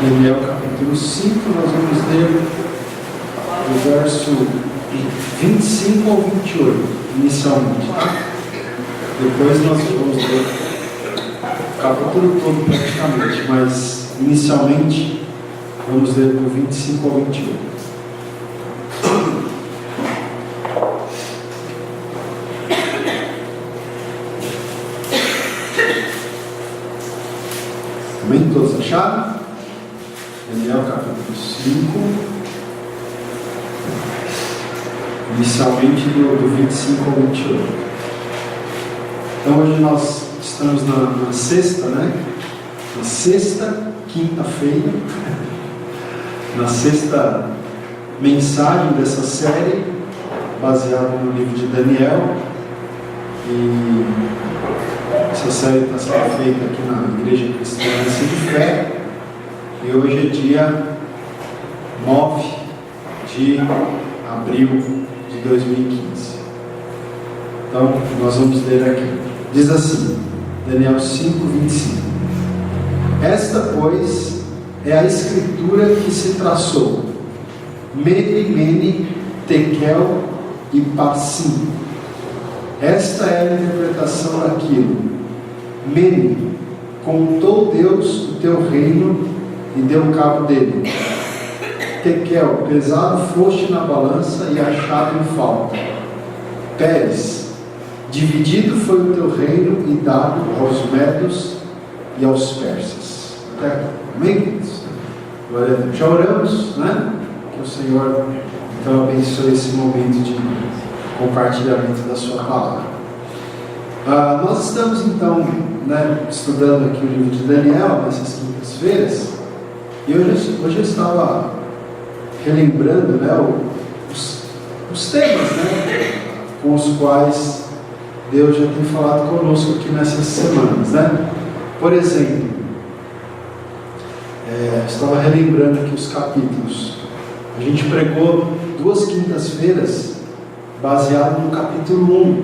Daniel capítulo 5, nós vamos ler o verso 25 ao 28, inicialmente, tá? Depois nós vamos ler o capítulo todo praticamente, mas inicialmente vamos ler do 25 ao 28. Amém? Todos acharam? Daniel capítulo 5, inicialmente do 25 ao 28. Então hoje nós estamos na sexta, né? Na sexta quinta-feira, na sexta mensagem dessa série, baseada no livro de Daniel. E essa série está sendo feita aqui na Igreja Cristã de Fé. E hoje é dia 9 de abril de 2015. Então, nós vamos ler aqui. Diz assim, Daniel 5, 25. Esta, pois, é a escritura que se traçou. Mene, Mene, Tekel e Parsim. Esta é a interpretação daquilo. Mene, contou Deus o teu reino e deu cabo dele. Tekel, pesado foste na balança e achado em falta. Pérez, dividido foi o teu reino e dado aos medos e aos persas. Amém, queridos? Glória a Deus. Já oramos, né? Que o Senhor então abençoe esse momento de compartilhamento da sua palavra. Nós estamos então, né, estudando aqui o livro de Daniel nessas quintas-feiras. E hoje eu estava relembrando, né, os temas, né, com os quais Deus já tem falado conosco aqui nessas semanas, né? Por exemplo, estava relembrando aqui os capítulos. A gente pregou 2 quintas-feiras baseado no capítulo 1.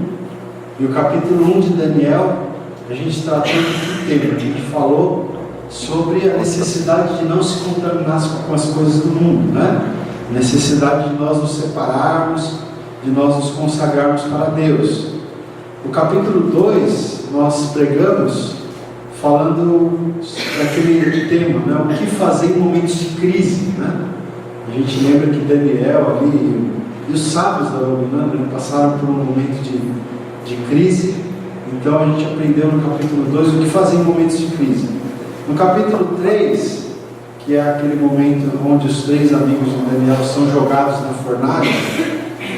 E o capítulo 1 de Daniel, a gente tratou de tema. A gente falou sobre a necessidade de não se contaminar com as coisas do mundo, né? A necessidade de nós nos separarmos, de nós nos consagrarmos para Deus. O capítulo 2, nós pregamos falando daquele tema, né? O que fazer em momentos de crise, né? A gente lembra que Daniel ali e os sábios da Babilônia, né, passaram por um momento de crise. Então a gente aprendeu no capítulo 2 o que fazer em momentos de crise. No capítulo 3, que é aquele momento onde os 3 amigos de Daniel são jogados na fornalha,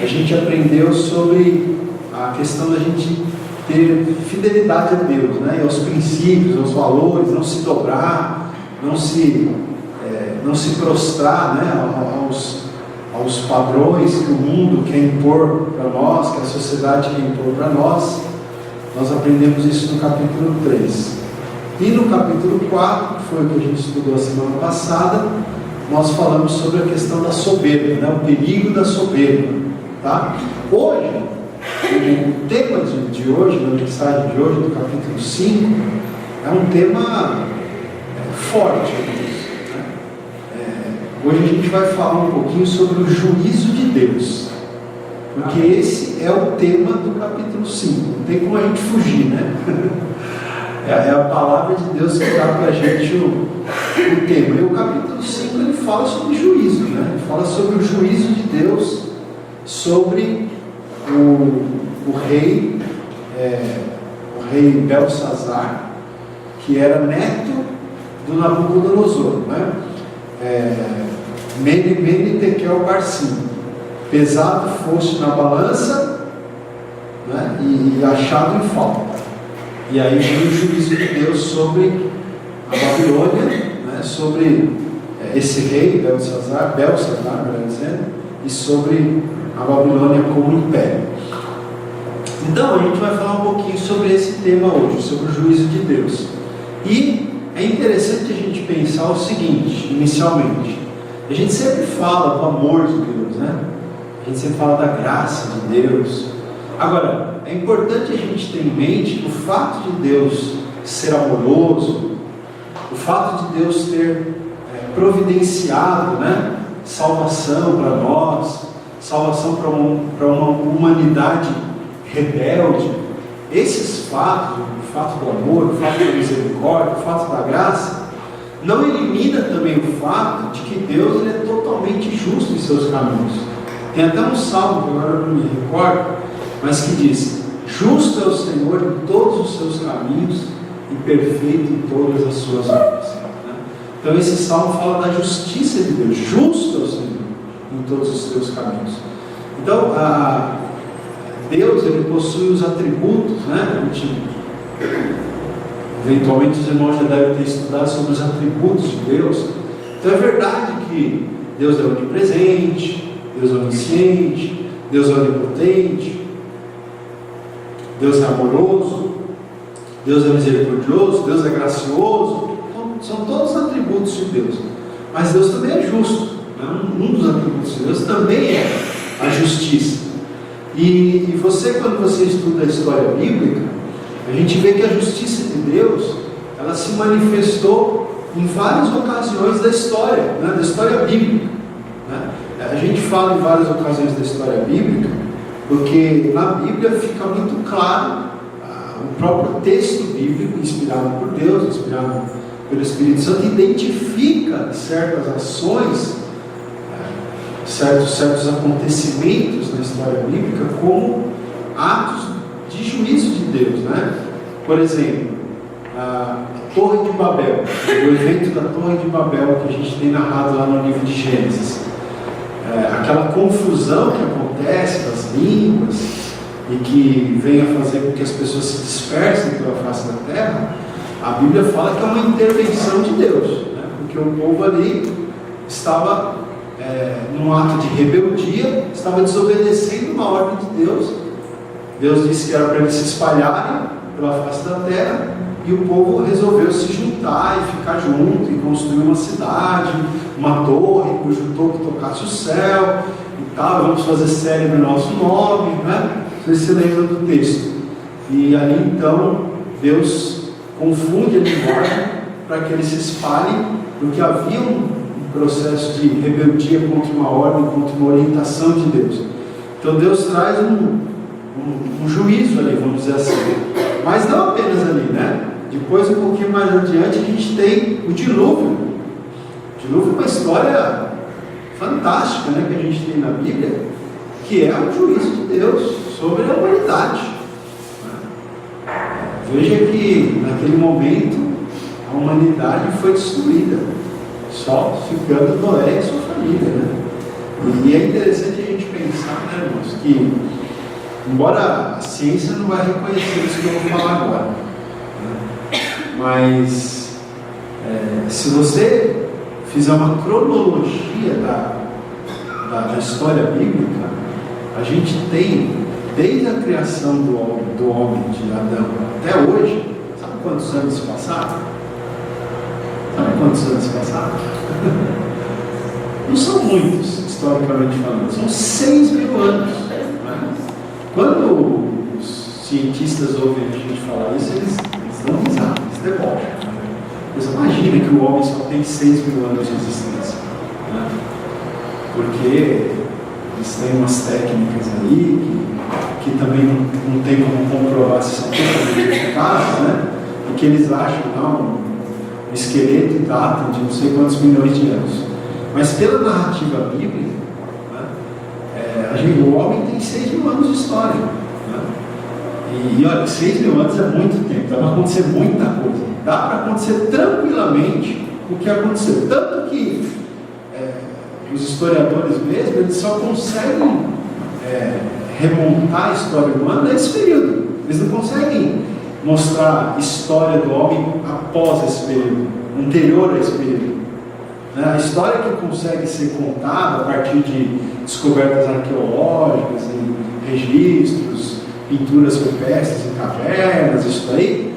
a gente aprendeu sobre a questão da gente ter fidelidade a Deus, né? E aos princípios, aos valores, não se dobrar, não se prostrar, né? aos padrões que o mundo quer impor para nós, que a sociedade quer impor para nós. Nós aprendemos isso no capítulo 3. E no capítulo 4, que foi o que a gente estudou a semana passada, nós falamos sobre a questão da soberba, né? O perigo da soberba, tá? Hoje, o tema de hoje, na mensagem de hoje, do capítulo 5, é um tema forte. Hoje a gente vai falar um pouquinho sobre o juízo de Deus, porque esse é o tema do capítulo 5, não tem como a gente fugir, né? É a palavra de Deus que dá para a gente o tema. E o capítulo 5 ele fala sobre juízo, né? Ele fala sobre o juízo de Deus sobre o rei Belsazar, que era neto do Nabucodonosor, né? Mene, Mene, Tekel, Parsim. Pesado foste na balança, né? E achado em falta. E aí vem o juízo de Deus sobre a Babilônia, né? Sobre esse rei Belsazar, melhor dizendo, e sobre a Babilônia como império. Então a gente vai falar um pouquinho sobre esse tema hoje, sobre o juízo de Deus. E é interessante a gente pensar o seguinte, inicialmente. A gente sempre fala do amor de Deus, né? A gente sempre fala da graça de Deus. Agora, é importante a gente ter em mente que o fato de Deus ser amoroso, o fato de Deus ter providenciado, né? Salvação para nós, salvação para uma humanidade rebelde. Esses fatos, o fato do amor, o fato da misericórdia, o fato da graça, não elimina também o fato de que Deus ele é totalmente justo em seus caminhos. Tem até um salmo, que agora eu não me recordo, mas que diz: justo é o Senhor em todos os seus caminhos e perfeito em todas as suas obras. Então esse salmo fala da justiça de Deus. Justo é o Senhor em todos os seus caminhos. Então Deus ele possui os atributos, né? Eventualmente os irmãos já devem ter estudado sobre os atributos de Deus. Então é verdade que Deus é onipresente, Deus é onisciente, Deus é onipotente, Deus é amoroso, Deus é misericordioso, Deus é gracioso. Então, são todos atributos de Deus. Mas Deus também é justo, né? Um dos atributos de Deus também é a justiça. E você, quando você estuda a história bíblica, a gente vê que a justiça de Deus, ela se manifestou em várias ocasiões da história, né? Da história bíblica, né? A gente fala em várias ocasiões da história bíblica, porque na Bíblia fica muito claro, o próprio texto bíblico, inspirado por Deus, inspirado pelo Espírito Santo, identifica certas ações, certos acontecimentos na história bíblica como atos de juízo de Deus, né? Por exemplo, a Torre de Babel, o evento da Torre de Babel que a gente tem narrado lá no livro de Gênesis, aquela confusão que acontece das línguas e que vem a fazer com que as pessoas se dispersem pela face da terra, a Bíblia fala que é uma intervenção de Deus, né? Porque o povo ali estava num ato de rebeldia, estava desobedecendo uma ordem de Deus. Deus disse que era para eles se espalharem pela face da terra, e o povo resolveu se juntar e ficar junto e construir uma cidade, uma torre cujo topo tocasse o céu e tal. Vamos fazer célebre nosso nome, né? Vocês se lembram do texto. E ali então Deus confunde a linguagem para que eles se espalhem, porque havia um processo de rebeldia contra uma ordem, contra uma orientação de Deus. Então Deus traz um juízo ali, vamos dizer assim, mas não apenas ali, né? Depois, um pouquinho mais adiante, a gente tem o dilúvio. O dilúvio é uma história fantástica, né, que a gente tem na Bíblia, que é o juízo de Deus sobre a humanidade. Veja que naquele momento a humanidade foi destruída, só ficando Noé e sua família, né? E é interessante a gente pensar, né, irmãos, que embora a ciência não vai reconhecer isso que eu vou falar agora, né? Mas se você fizer uma cronologia da história bíblica, a gente tem, desde a criação do homem, de Adão, até hoje, sabe quantos anos se passaram? Sabe quantos anos se passaram? Não são muitos, historicamente falando, são 6.000 anos. Né? Quando os cientistas ouvem a gente falar isso, eles dão risada, eles debocham. Você imagina que o homem só tem 6.000 anos de existência, né? Porque eles têm umas técnicas aí que também não tem como comprovar se são totalmente eficazes, né? E que eles acham um esqueleto e datam de não sei quantos milhões de anos. Mas pela narrativa bíblica, né, o homem tem 6.000 anos de história, né? E olha, 6.000 anos é muito tempo, dá para acontecer muita coisa. Dá para acontecer tranquilamente o que aconteceu. Tanto que os historiadores mesmo, eles só conseguem remontar a história humana nesse período. Eles não conseguem mostrar a história do homem após esse período, anterior a esse período. A história que consegue ser contada a partir de descobertas arqueológicas, em registros, pinturas rupestres em cavernas, isso aí,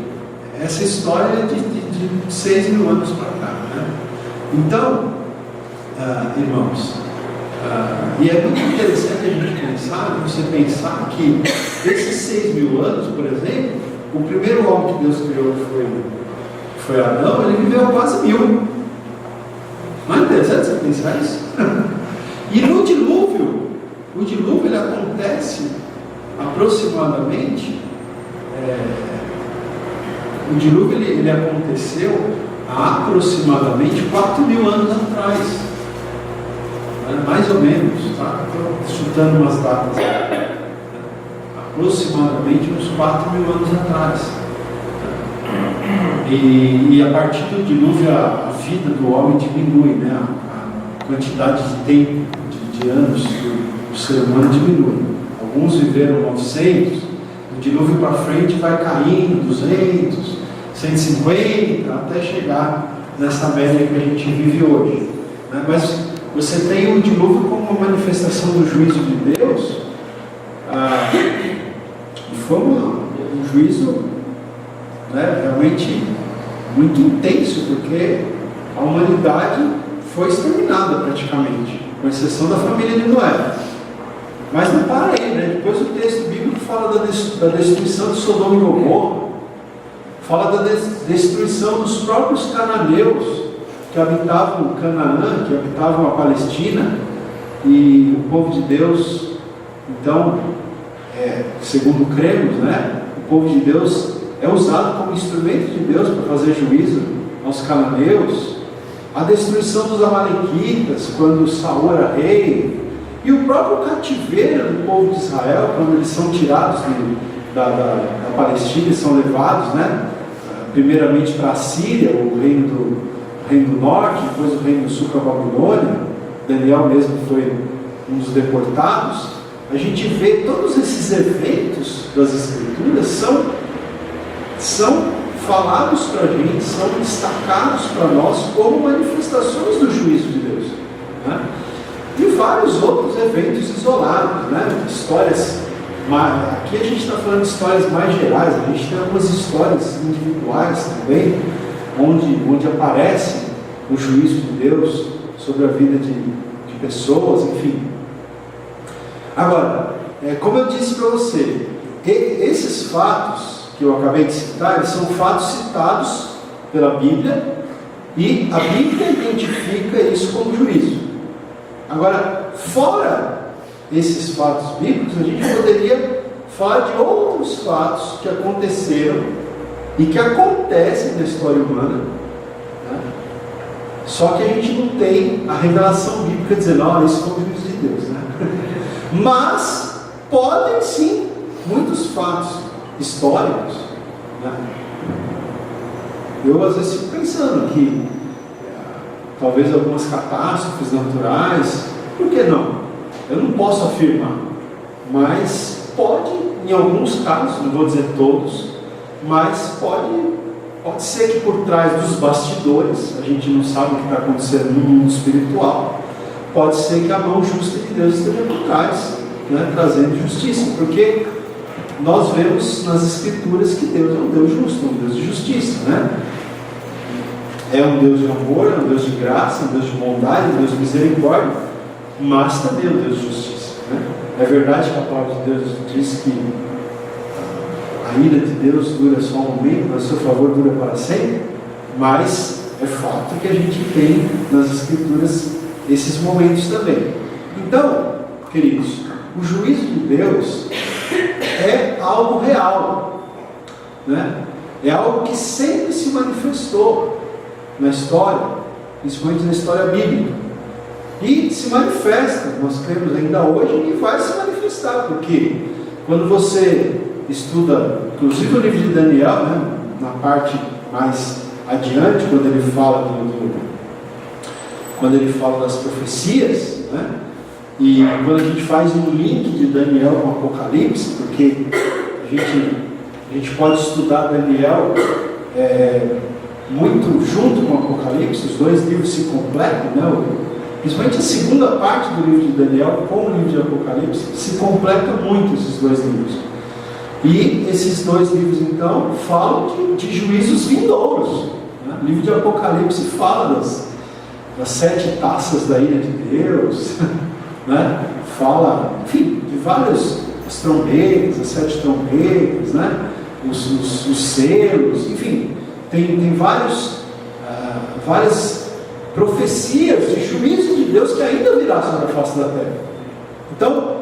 essa história é de 6.000 anos para cá, né? Então, irmãos, e é muito interessante a gente pensar, você pensar que esses 6.000 anos, por exemplo, o primeiro homem que Deus criou foi Adão, ele viveu quase 1.000. Não é interessante você pensar isso? E no dilúvio, o dilúvio ele acontece aproximadamente, o dilúvio ele aconteceu há aproximadamente 4.000 anos atrás, mais ou menos, tá? Estou chutando umas datas, aproximadamente uns 4.000 anos atrás. E a partir do dilúvio a vida do homem diminui, né? A quantidade de tempo, de anos do ser humano diminui. Alguns viveram 900, o dilúvio para frente vai caindo, 200, 150, até chegar nessa média que a gente vive hoje, né? Mas você tem o dilúvio como uma manifestação do juízo de Deus, e foi um juízo, né, realmente muito intenso, porque a humanidade foi exterminada praticamente, com exceção da família de Noé. Mas não para aí, né? Depois o texto bíblico fala da destruição de Sodoma e Gomorra, fala da destruição dos próprios cananeus que habitavam Canaã, que habitavam a Palestina, e o povo de Deus, então, segundo cremos, né, o povo de Deus é usado como instrumento de Deus para fazer juízo aos cananeus, a destruição dos amalequitas, quando Saul era rei, e o próprio cativeiro do povo de Israel, quando eles são tirados da Palestina e são levados, né, primeiramente para a Síria, o reino do norte, depois o reino do sul para a Babilônia. Daniel mesmo foi um dos deportados. A gente vê todos esses eventos das Escrituras são falados para a gente, são destacados para nós como manifestações do juízo de Deus, né? E vários outros eventos isolados, né? Histórias, aqui a gente está falando de histórias mais gerais, a gente tem algumas histórias individuais também, onde aparece o juízo de Deus sobre a vida de pessoas, enfim. Agora, como eu disse para você, esses fatos que eu acabei de citar, eles são fatos citados pela Bíblia, e a Bíblia identifica isso como juízo. Agora, fora esses fatos bíblicos, a gente poderia falar de outros fatos que aconteceram e que acontecem na história humana, né? Só que a gente não tem a revelação bíblica dizendo, não, isso foi o juízo de Deus, né? Mas podem sim muitos fatos históricos, né? Eu às vezes fico pensando que talvez algumas catástrofes naturais, por que não? Eu não posso afirmar, mas pode, em alguns casos, não vou dizer todos, mas pode ser que por trás dos bastidores, a gente não sabe o que está acontecendo no mundo espiritual, pode ser que a mão justa de Deus esteja por trás, né, trazendo justiça, porque nós vemos nas Escrituras que Deus é um Deus justo, um Deus de justiça, né? É um Deus de amor, é um Deus de graça, é um Deus de bondade, é um Deus de misericórdia, mas também é um Deus de justiça, né? É verdade que a palavra de Deus diz que a ira de Deus dura só um momento, mas o seu favor dura para sempre, mas é fato que a gente tem nas Escrituras esses momentos também. Então, queridos, o juízo de Deus é algo real, né? É algo que sempre se manifestou na história, principalmente na história bíblica, e se manifesta, nós cremos ainda hoje, e vai se manifestar, porque quando você estuda, inclusive o livro de Daniel, né, na parte mais adiante, quando ele fala das profecias, né, e quando a gente faz um link de Daniel com Apocalipse, porque a gente pode estudar Daniel muito junto com o Apocalipse, os dois livros se completam, né? Principalmente a segunda parte do livro de Daniel com o livro de Apocalipse se completam muito esses dois livros. E esses dois livros então falam de juízos vindouros, né? O livro de Apocalipse fala das 7 taças da ira de Deus, né? Fala, enfim, de várias as trombetas, as 7 trombetas, né? Os selos, enfim, tem várias profecias de juízo de Deus que ainda virá sobre a face da terra. Então,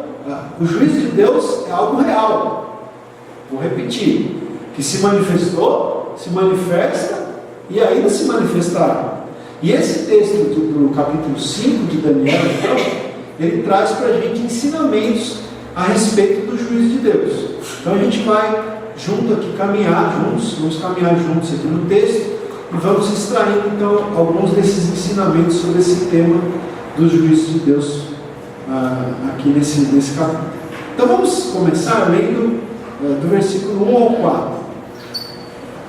o juízo de Deus é algo real. Vou repetir: que se manifestou, se manifesta e ainda se manifestará. E esse texto do capítulo 5 de Daniel, então, ele traz para a gente ensinamentos a respeito do juízo de Deus. Então a gente vai junto aqui caminhar juntos, vamos caminhar juntos aqui no texto e vamos extraindo então alguns desses ensinamentos sobre esse tema do juízo de Deus aqui nesse capítulo. Então vamos começar lendo do versículo 1 ao 4.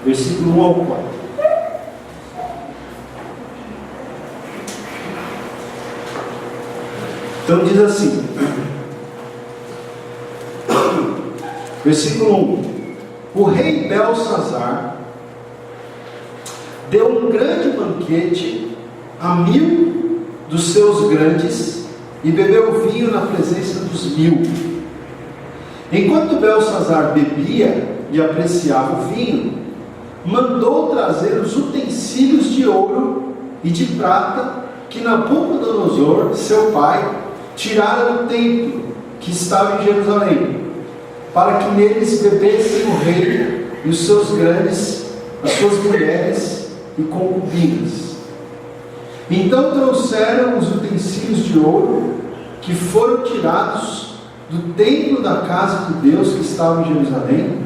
Versículo 1 ao 4. Então diz assim, versículo 1: o rei Belsazar deu um grande banquete a 1000 dos seus grandes e bebeu vinho na presença dos 1000. Enquanto Belsazar bebia e apreciava o vinho, mandou trazer os utensílios de ouro e de prata que Nabucodonosor, seu pai, tirara do templo que estava em Jerusalém, para que neles bebessem o rei e os seus grandes, as suas mulheres e concubinas. Então trouxeram os utensílios de ouro que foram tirados do templo da casa de Deus que estava em Jerusalém,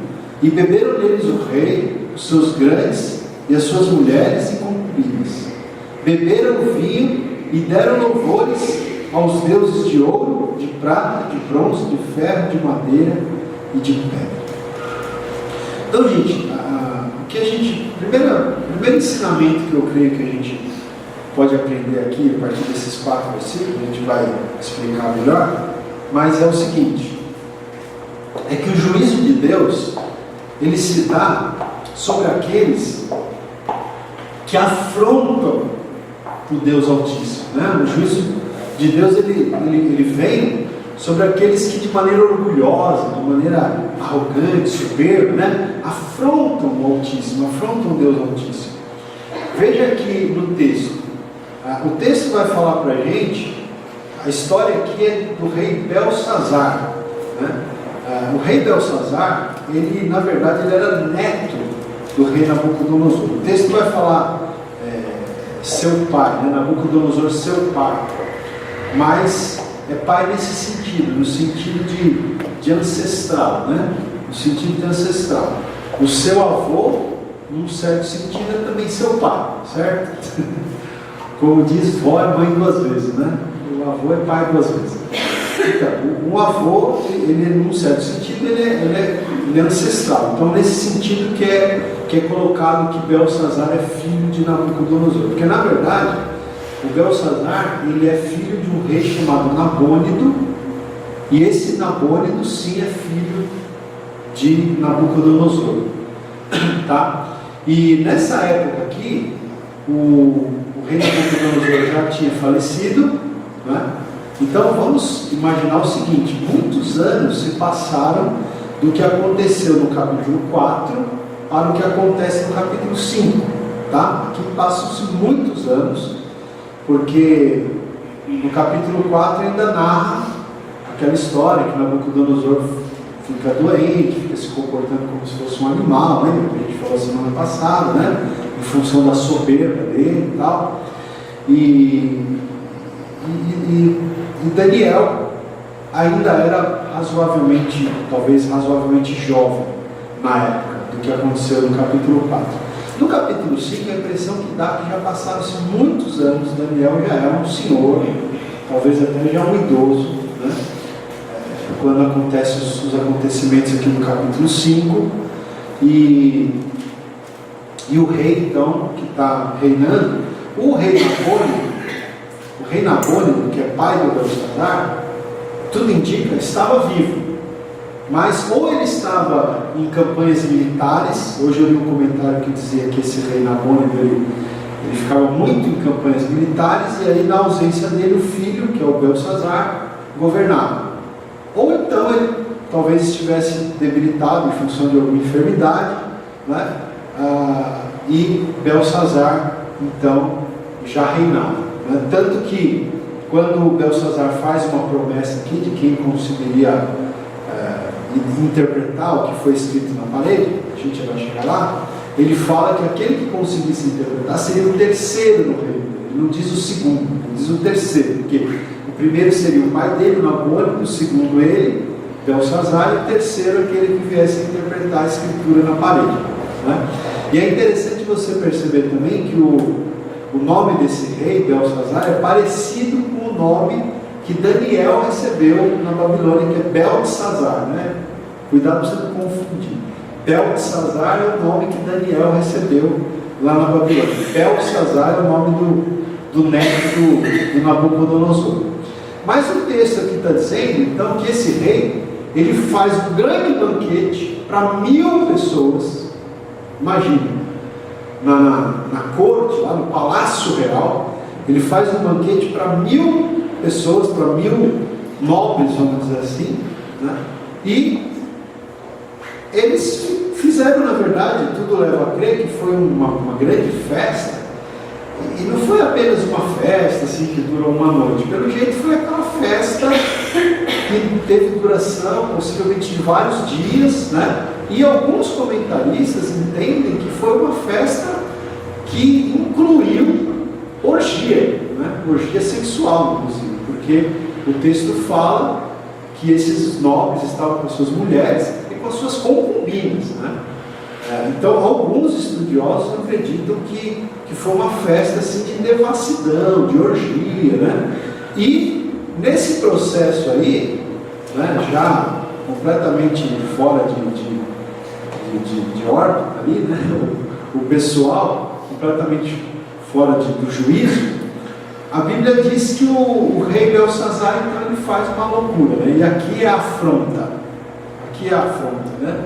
e beberam neles o rei, os seus grandes e as suas mulheres e concubinas. Beberam o vinho e deram louvores aos deuses de ouro, de prata, de bronze, de ferro, de madeira e de pedra. Então, gente, o que a gente, primeiro ensinamento que eu creio que a gente pode aprender aqui, a partir desses 4 versículos, a gente vai explicar melhor, mas é o seguinte: é que o juízo de Deus, ele se dá sobre aqueles que afrontam o Deus Altíssimo, né? O juízo de Deus, ele vem sobre aqueles que de maneira orgulhosa, de maneira arrogante, soberba, né? Afrontam o Altíssimo, afrontam o Deus Altíssimo. Veja aqui no texto, o texto vai falar para a gente, a história aqui é do rei Belsazar, né? O rei Belsazar, ele na verdade ele era neto do rei Nabucodonosor. O texto vai falar seu pai, né? Nabucodonosor, seu pai, mas é pai nesse sentido, no sentido de ancestral, né? No sentido de ancestral. O seu avô, num certo sentido, é também seu pai, certo? Como diz, vó é mãe 2 vezes, né? O avô é pai 2 vezes. Então, o avô, ele num certo sentido, ele é ancestral. Então, nesse sentido que é colocado que Belsazar é filho de Nabucodonosor. Porque, na verdade, o Belsazar, ele é filho de um rei chamado Nabônido, e esse Nabônido, sim, é filho de Nabucodonosor. Tá? E nessa época aqui, o rei Nabucodonosor já tinha falecido, né? Então vamos imaginar o seguinte: muitos anos se passaram do que aconteceu no capítulo 4 para o que acontece no capítulo 5, tá? Aqui passam-se muitos anos, porque no capítulo 4 ainda narra aquela história que Nabucodonosor fica doente, fica se comportando como se fosse um animal, né? A gente falou semana passada, né? Em função da soberba dele e tal. E Daniel ainda era talvez razoavelmente jovem na época do que aconteceu no capítulo 4. No capítulo 5, a impressão que dá é que já passaram-se muitos anos, Daniel já é um senhor, talvez até já um idoso, né? Quando acontecem os acontecimentos aqui no capítulo 5, e o rei, então, que está reinando, o rei Nabônido, que é pai do Belsazar, tudo indica, estava vivo. Mas ou ele estava em campanhas militares, hoje eu li um comentário que dizia que esse rei Nabônido, ele ficava muito em campanhas militares, e aí na ausência dele, o filho, que é o Belsazar, governava. Ou então ele talvez estivesse debilitado em função de alguma enfermidade, né? E Belsazar, então, já reinava, né? Tanto que quando Belsazar faz uma promessa aqui de quem conseguiria interpretar o que foi escrito na parede, a gente vai chegar lá, ele fala que aquele que conseguisse interpretar seria o terceiro no reino. Ele não diz o segundo, ele diz o terceiro, porque o primeiro seria o pai dele, Nabônico, o segundo ele, Belsazar, e o terceiro aquele que viesse a interpretar a escritura na parede, né? E é interessante você perceber também que o nome desse rei, Belsazar, é parecido com o nome que Daniel recebeu na Babilônia, que é Beltesazar, né? Cuidado para você não confundir. Beltesazar é o nome que Daniel recebeu lá na Babilônia. Beltesazar é o nome do neto do Nabucodonosor. Mas o texto aqui está dizendo, então, que esse rei, ele faz um grande banquete para 1000 pessoas. Imagina, na corte, lá no Palácio Real, ele faz um banquete para 1000 pessoas, para 1000 nobres, vamos dizer assim, né? E eles fizeram, na verdade, tudo leva a crer que foi uma grande festa, e não foi apenas uma festa assim, que durou uma noite. Pelo jeito foi aquela festa que teve duração possivelmente de vários dias, né? E alguns comentaristas entendem que foi uma festa que incluiu orgia, né? Orgia sexual, inclusive, porque o texto fala que esses nobres estavam com suas mulheres e com as suas concubinas, né? Então, alguns estudiosos acreditam que foi uma festa assim, de devassidão, de orgia, né? E nesse processo aí, né, já completamente fora de órbita ali, né? O pessoal completamente fora do juízo, a Bíblia diz que o rei Belsazar, então, ele faz uma loucura, né? E aqui é a afronta, né?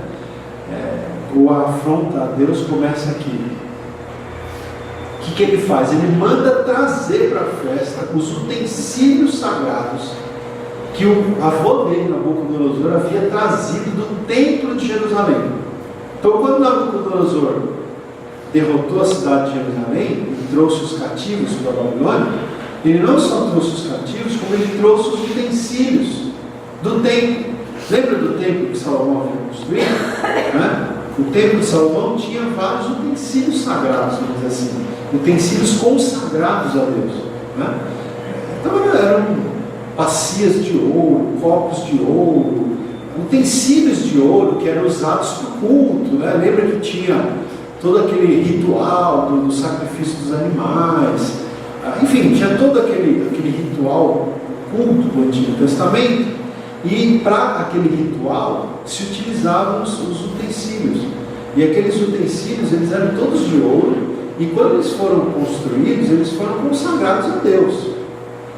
A afronta a Deus começa aqui. O que ele faz? Ele manda trazer para a festa os utensílios sagrados que o avô dele, Nabucodonosor, havia trazido do templo de Jerusalém. Então, quando Nabucodonosor derrotou a cidade de Jerusalém e trouxe os cativos para a Babilônia, ele não só trouxe os cativos, como ele trouxe os utensílios do templo. Lembra do templo que Salomão havia construído? Né? O templo de Salomão tinha vários utensílios sagrados, vamos dizer assim, utensílios consagrados a Deus, né? Então eram bacias de ouro, copos de ouro, utensílios de ouro que eram usados para o culto, né? Lembra que tinha todo aquele ritual do sacrifício dos animais, enfim, tinha todo aquele ritual, culto do Antigo Testamento. E para aquele ritual se utilizavam os utensílios. E aqueles utensílios, eles eram todos de ouro. E quando eles foram construídos, eles foram consagrados a Deus.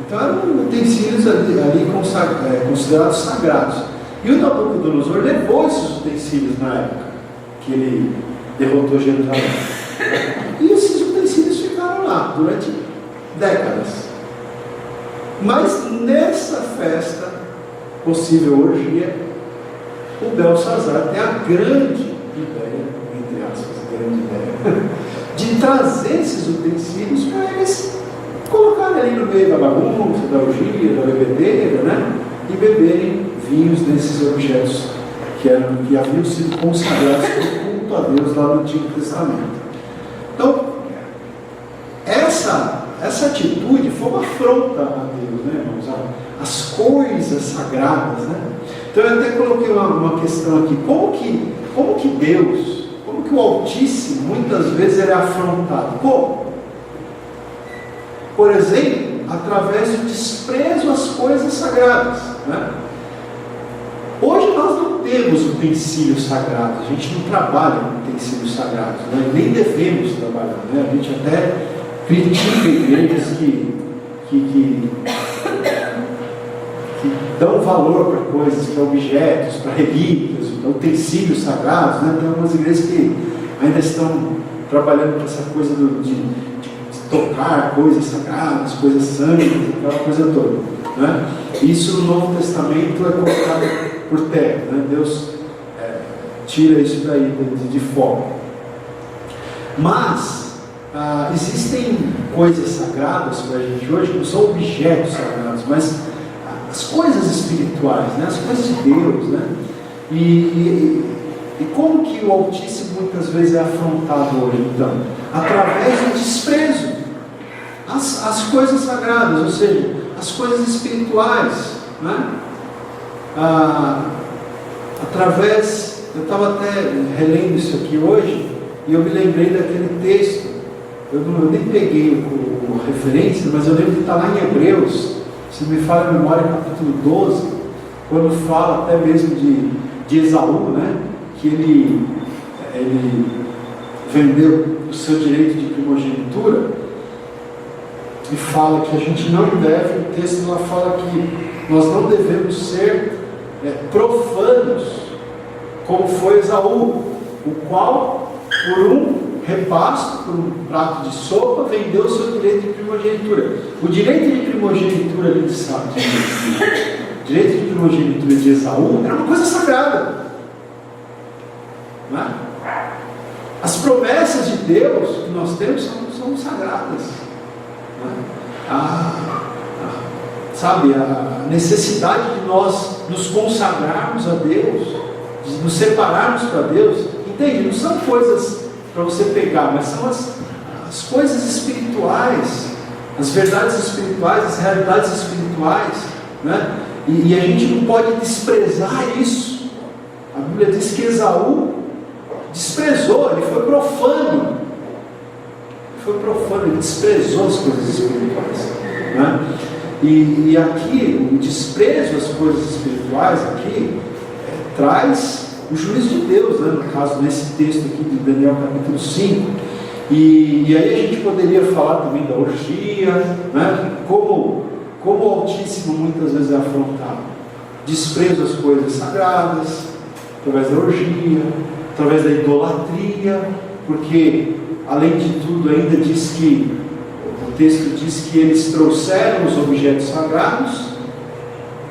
Então eram utensílios ali considerados sagrados. E o Nabucodonosor levou esses utensílios na época que ele derrotou Jerusalém. E esses utensílios ficaram lá durante décadas. Mas nessa festa, possível orgia, o Belsazar tem a grande ideia, entre aspas, de trazer esses utensílios para eles colocarem ali no meio da bagunça, da orgia, da bebedeira, né? E beberem vinhos desses objetos que haviam sido consagrados por culto a Deus lá no Antigo Testamento. Então, essa atitude foi uma afronta a Deus, né, irmãos? As coisas sagradas, né? Então eu até coloquei uma questão aqui, como que Deus, como que o Altíssimo muitas vezes ele é afrontado? Como? Por exemplo, através do desprezo às coisas sagradas, né? Hoje nós não temos utensílios sagrados, a gente não trabalha com utensílios sagrados, né? Nem devemos trabalhar, né? A gente até critica igrejas que dão valor para coisas, para objetos, para relíquias, para utensílios sagrados, né? Tem algumas igrejas que ainda estão trabalhando com essa coisa de tocar coisas sagradas, coisas santas, aquela coisa toda, né? Isso no Novo Testamento é colocado por terra, né? Deus tira isso daí de fora. Mas existem coisas sagradas para a gente hoje, que não são objetos sagrados, mas as coisas espirituais, né? As coisas de Deus, né? E como que o Altíssimo muitas vezes é afrontado hoje, então? Através do desprezo às coisas sagradas, ou seja, as coisas espirituais, né? Através, eu estava até relendo isso aqui hoje, e eu me lembrei daquele texto, eu nem peguei a referência, mas eu lembro que está lá em Hebreus, se me falha a memória, capítulo 12, quando fala até mesmo de Esaú, né? Que ele vendeu o seu direito de primogenitura, e fala que a gente não deve, o texto lá fala que nós não devemos ser profanos, como foi Esaú, o qual, por um repasto, por um prato de sopa, vendeu o seu direito de primogenitura. O direito de primogenitura ali o direito de primogenitura de Esaú era uma coisa sagrada, não é? As promessas de Deus que nós temos são sagradas, não é? Sabe, a necessidade de nós nos consagrarmos a Deus, de nos separarmos para Deus, entende? Não são coisas para você pegar, mas são as coisas espirituais, as verdades espirituais, as realidades espirituais, né? E a gente não pode desprezar isso. A Bíblia diz que Esaú desprezou, ele foi profano, ele desprezou as coisas espirituais, né? E aqui, o desprezo às coisas espirituais aqui traz o juízo de Deus, né? No caso, nesse texto aqui de Daniel capítulo 5. E aí a gente poderia falar também da orgia, né? Como o Altíssimo muitas vezes é afrontado. Desprezo às coisas sagradas, através da orgia, através da idolatria, porque, além de tudo, ainda diz que, o texto diz que eles trouxeram os objetos sagrados,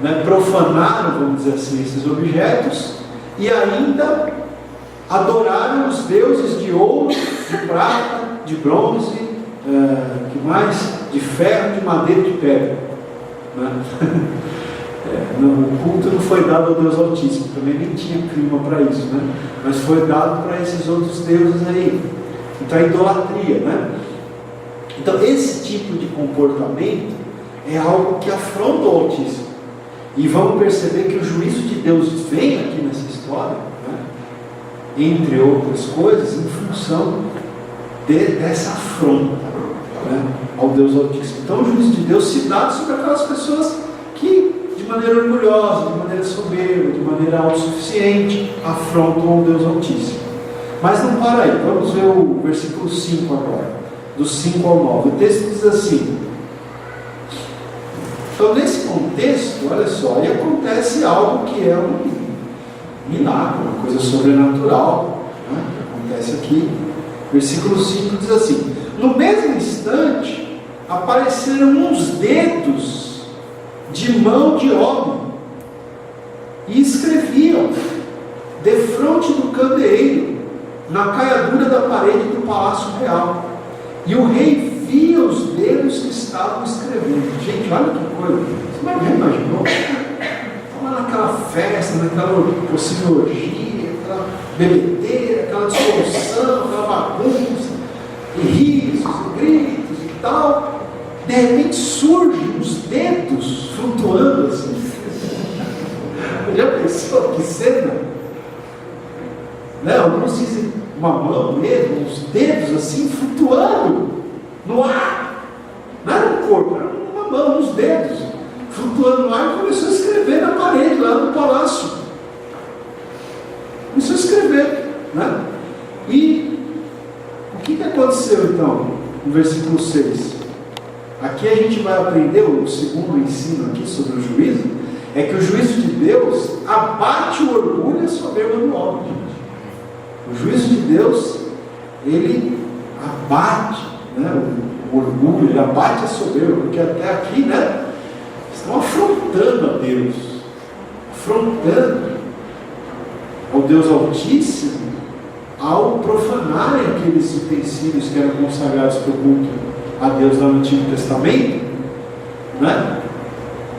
né? Profanaram, vamos dizer assim, esses objetos, e ainda adoraram os deuses de ouro, de prata, de bronze, que mais? De ferro, de madeira, de pedra, né? O culto não foi dado ao Deus Altíssimo, também nem tinha clima para isso, né? Mas foi dado para esses outros deuses aí. Então a idolatria, né? Então esse tipo de comportamento é algo que afronta o Altíssimo. E vamos perceber que o juízo de Deus vem aqui nessa história, né? Entre outras coisas, em função dessa afronta, né? Ao Deus Altíssimo. Então o juízo de Deus se dá sobre aquelas pessoas que, de maneira orgulhosa, de maneira soberba, de maneira autossuficiente, afrontam ao Deus Altíssimo. Mas não para aí, vamos ver o versículo 5 agora, do 5 ao 9. O texto diz assim: então, nesse contexto, olha só, aí acontece algo que é um milagre, uma coisa sobrenatural, né? Acontece aqui. Versículo 5 diz assim: no mesmo instante apareceram uns dedos de mão de homem e escreviam defronte do candeeiro, na caiadura da parede do palácio real. E o rei via os dedos que estavam escrevendo. Gente, olha que coisa. Você já imaginou? Estava naquela festa, naquela possível orgia, aquela bebedeira, aquela dissolução, aquela bagunça, e risos, e gritos e tal. De repente surgem os dedos flutuando assim. Já pensou que cena? Né? Alguns dizem uma mão mesmo, os dedos assim flutuando no ar. Não era um corpo, era uma mão, uns dedos flutuando no ar, e começou a escrever na parede lá no palácio. Começou a escrever, né? E o que aconteceu então no versículo 6? Aqui a gente vai aprender o segundo ensino aqui sobre o juízo, é que o juízo de Deus abate o orgulho e a soberba do homem, gente. O juízo de Deus, ele abate, né, o orgulho, ele abate a soberba, porque até aqui, né, estão afrontando a Deus, afrontando ao Deus Altíssimo, ao profanarem aqueles utensílios que eram consagrados para o culto a Deus lá no Antigo Testamento, né?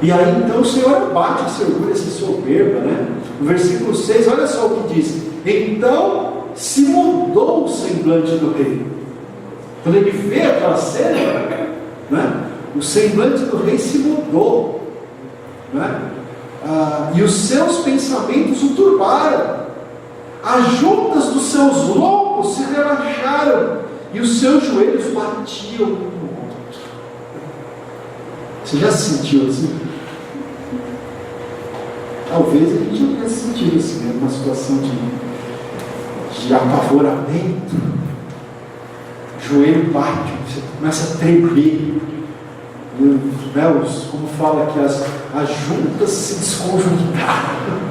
E aí então o Senhor abate esse orgulho, essa soberba, né? No versículo 6, olha só o que diz: então se mudou o semblante do rei. Quando ele vê aquela cena, né? O semblante do rei se mudou, né? E os seus pensamentos o turbaram. As juntas dos seus lombos se relaxaram e os seus joelhos batiam um no outro. Você já se sentiu assim? Talvez a gente já tenha sentido assim, né? Uma situação de apavoramento. O joelho bate, você começa a tremer. Como fala que as juntas se desconjuntaram.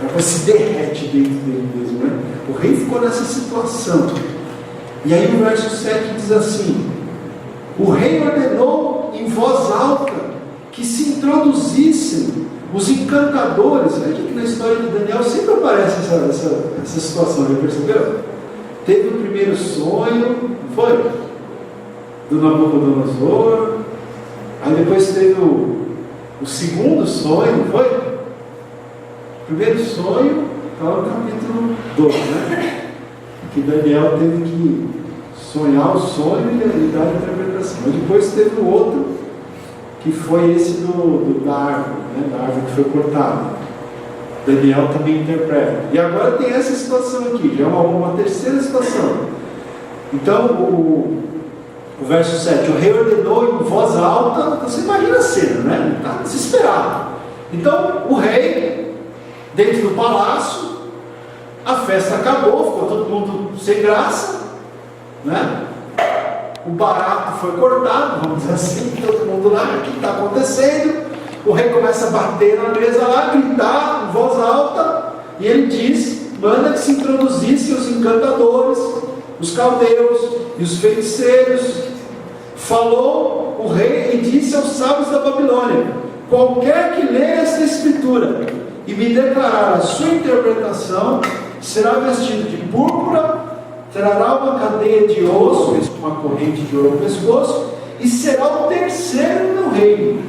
Ela se derrete dentro dele mesmo, né? O rei ficou nessa situação. E aí o verso 7 diz assim: o rei ordenou em voz alta que se introduzissem os encantadores. Aqui que na história de Daniel sempre aparece essa situação, já percebeu? Teve o primeiro sonho, foi? Do Nabucodonosor. Aí depois teve o segundo sonho, foi? O primeiro sonho está no capítulo 2, né? Que Daniel teve que sonhar o sonho e dar a interpretação. Mas depois teve o outro, que foi esse da árvore, né? Da árvore que foi cortada. Daniel também interpreta. E agora tem essa situação aqui, já é uma terceira situação. Então, o verso 7, o rei ordenou em voz alta. Então você imagina a cena, né? Ele está desesperado. Então o rei, dentro do palácio, a festa acabou, ficou todo mundo sem graça, né? O barato foi cortado, vamos dizer assim, todo mundo lá, o que está acontecendo? O rei começa a bater na mesa lá, gritar em voz alta, e ele diz, manda que se introduzissem os encantadores, os caldeus e os feiticeiros. Falou o rei e disse aos sábios da Babilônia: qualquer que leia esta escritura e me declarar a sua interpretação, será vestido de púrpura, trará uma cadeia de osso, uma corrente de ouro no pescoço, e será o terceiro no reino.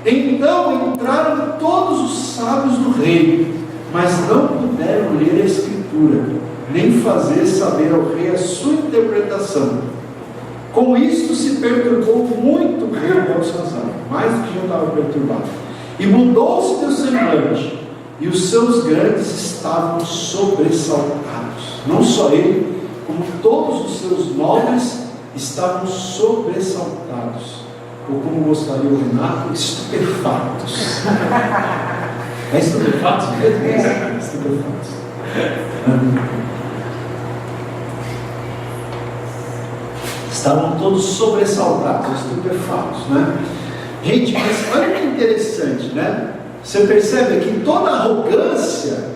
Então entraram todos os sábios do rei, mas não puderam ler a escritura, nem fazer saber ao rei a sua interpretação. Com isto se perturbou muito o rei Belsazar, mais do que já estava perturbado, e mudou-se teu semblante, e os seus grandes estavam sobressaltados. Não só ele, como todos os seus nobres estavam sobressaltados, ou como gostaria o Renato, estupefatos. É estupefatos mesmo? É estupefatos. Estavam todos sobressaltados, estupefatos, né? Gente, mas olha que interessante, né? Você percebe que toda a arrogância,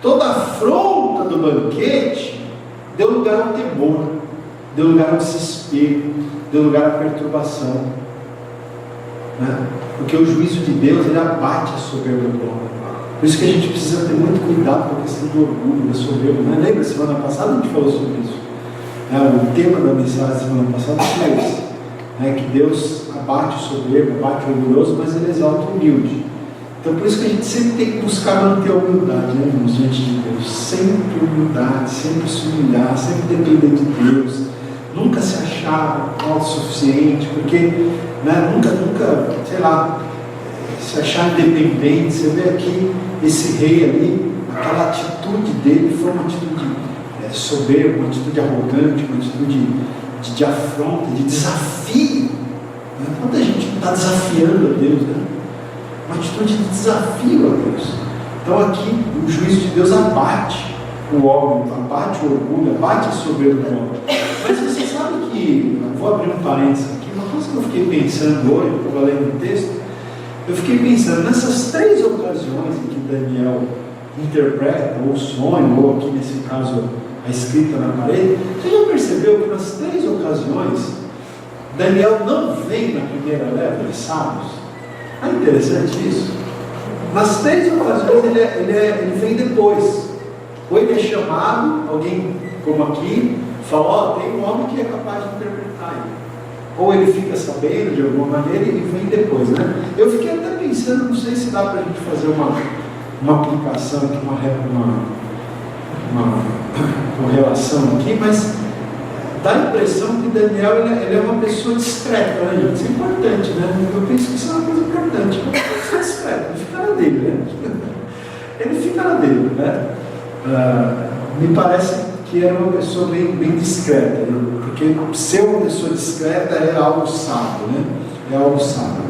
toda a afronta do banquete deu lugar ao temor, deu lugar ao desespero, deu lugar à perturbação, né? Porque o juízo de Deus, ele abate a soberba do homem. Por isso que a gente precisa ter muito cuidado com a questão do orgulho, da soberba, né? Lembra, semana passada a gente falou sobre isso. O tema da mensagem da semana passada foi esse, né? Que Deus abate o soberbo, abate o orgulhoso, mas ele exalta o humilde. Então por isso que a gente sempre tem que buscar manter a humildade, né, irmãos, diante de Deus. Sempre humildade, sempre se humilhar, sempre depender de Deus, nunca se achar autossuficiente, porque, né, nunca, sei lá, se achar independente. Você vê aqui esse rei ali, aquela atitude dele foi uma atitude soberba, uma atitude arrogante, uma atitude de afronta, de desafio. Quanta gente não está desafiando a Deus, né? Uma atitude de desafio a Deus. Então aqui o juízo de Deus abate o homem, abate o orgulho, abate a soberba do homem. Mas você sabe que, vou abrir um parênteses aqui, uma coisa que eu fiquei pensando hoje, eu estava lendo o texto, eu fiquei pensando nessas 3 ocasiões em que Daniel interpreta, ou sonha, ou aqui nesse caso a escrita na parede. Você já percebeu que nas 3 ocasiões Daniel não vem na primeira leva de sábios? É interessante isso. Nas 3 ocasiões ele vem depois. Ou ele é chamado, alguém como aqui, fala, ó, tem um homem que é capaz de interpretar ele. Ou ele fica sabendo de alguma maneira e vem depois, né? Eu fiquei até pensando, não sei se dá para a gente fazer uma aplicação aqui, uma relação aqui, mas dá a impressão que Daniel ele é uma pessoa discreta, né, gente? Isso é importante, né? Eu penso que isso é uma coisa importante. Uma pessoa discreta, ele fica na dele, né? Ele fica na dele, né? Me parece que era uma pessoa bem discreta, né? Porque ser uma pessoa discreta é algo sábio, né? É algo sábio.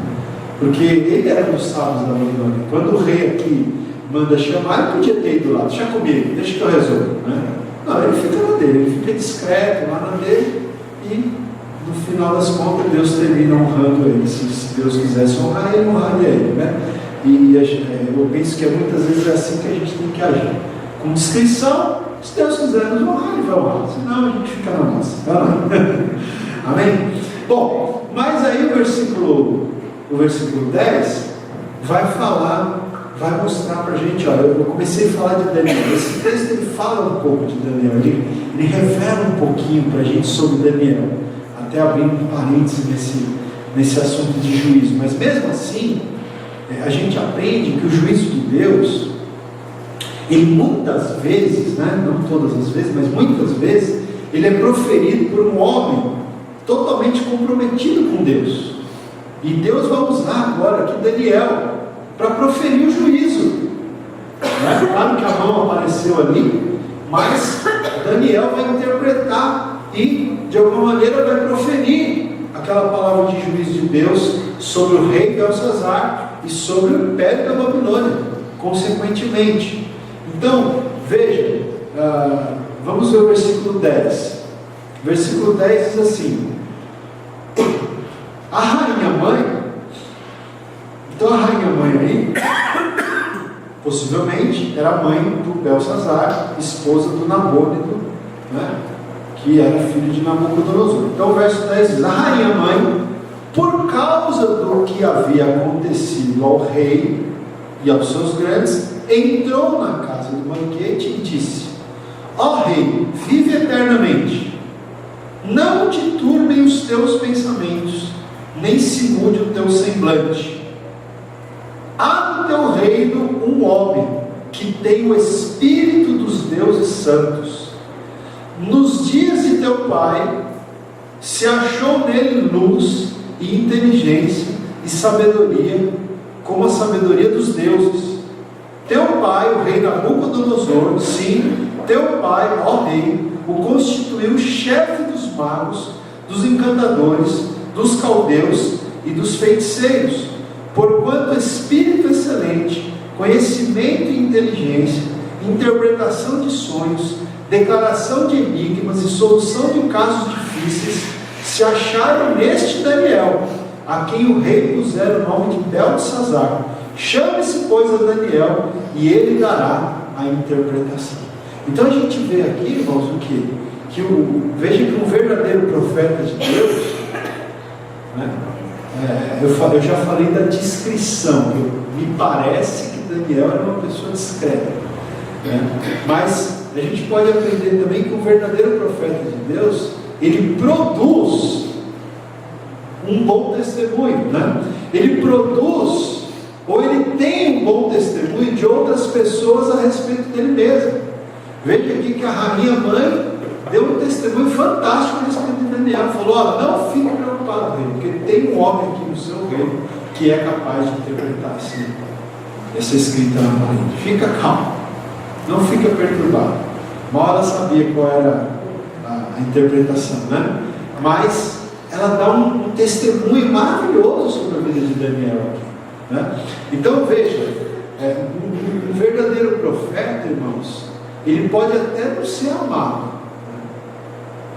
Porque ele era um dos sábios da Babilônia. Quando o rei aqui manda chamar, ele podia ter ido lá, deixa comigo, deixa que eu resolvo, né? Não, ele fica na dele, ele fica discreto lá na dele e no final das contas Deus termina honrando ele. Se Deus quisesse honrar ele, honraria ele, né? E eu penso que muitas vezes é assim que a gente tem que agir. Com discrição, se Deus quiser nos honrar, ele vai honrar, senão a gente fica na nossa. Amém? Bom, mas aí o versículo 10 vai vai mostrar para a gente, olha, eu comecei a falar de Daniel, esse texto ele fala um pouco de Daniel, ele revela um pouquinho para a gente sobre Daniel, até abrindo um parênteses nesse assunto de juízo, mas mesmo assim, a gente aprende que o juízo de Deus, ele muitas vezes, né, não todas as vezes, mas muitas vezes, ele é proferido por um homem totalmente comprometido com Deus, e Deus vai usar agora aqui Daniel para proferir o juízo, né? Claro que a mão apareceu ali, mas Daniel vai interpretar e de alguma maneira vai proferir aquela palavra de juízo de Deus sobre o rei Belsazar e sobre o império da Babilônia, consequentemente. Então, veja, vamos ver o versículo 10. Versículo 10 diz assim: a rainha mãe, então a rainha mãe aí, possivelmente era mãe do Belsazar, esposa do Nabônico, né, que era filho de Nabucodonosor. Então o verso 10 diz: a rainha mãe, por causa do que havia acontecido ao rei e aos seus grandes, entrou na casa do banquete e disse: ó rei, vive eternamente, não te turbem os teus pensamentos, nem se mude o teu semblante. Há no teu reino um homem que tem o espírito dos deuses santos. Nos dias de teu pai se achou nele luz e inteligência e sabedoria, como a sabedoria dos deuses. Teu pai, o rei Nabucodonosor, sim, teu pai, ó rei, o constituiu chefe dos magos, dos encantadores, dos caldeus e dos feiticeiros, porquanto espírito excelente, conhecimento e inteligência, interpretação de sonhos, declaração de enigmas e solução de casos difíceis se acharam neste Daniel, a quem o rei pusera o nome de Belsazar. Chame-se, pois, a Daniel, e ele dará a interpretação. Então a gente vê aqui, irmãos, o que? Veja que um verdadeiro profeta de Deus, né? Eu já falei da discrição, me parece que Daniel era uma pessoa discreta, né? Mas a gente pode aprender também que o verdadeiro profeta de Deus, ele produz um bom testemunho, né? Ele produz, ou ele tem um bom testemunho de outras pessoas a respeito dele mesmo. Veja aqui que a rainha mãe deu um testemunho fantástico a respeito de Daniel. Falou: olha, não fique preocupado, rei, porque tem um homem aqui no seu reino que é capaz de interpretar essa escrita na parede. Fica calmo, não fica perturbado. Mal ela sabia qual era a interpretação, né? Mas ela dá um testemunho maravilhoso sobre a vida de Daniel aqui, né? Então veja, um verdadeiro profeta, irmãos, ele pode até não ser amado,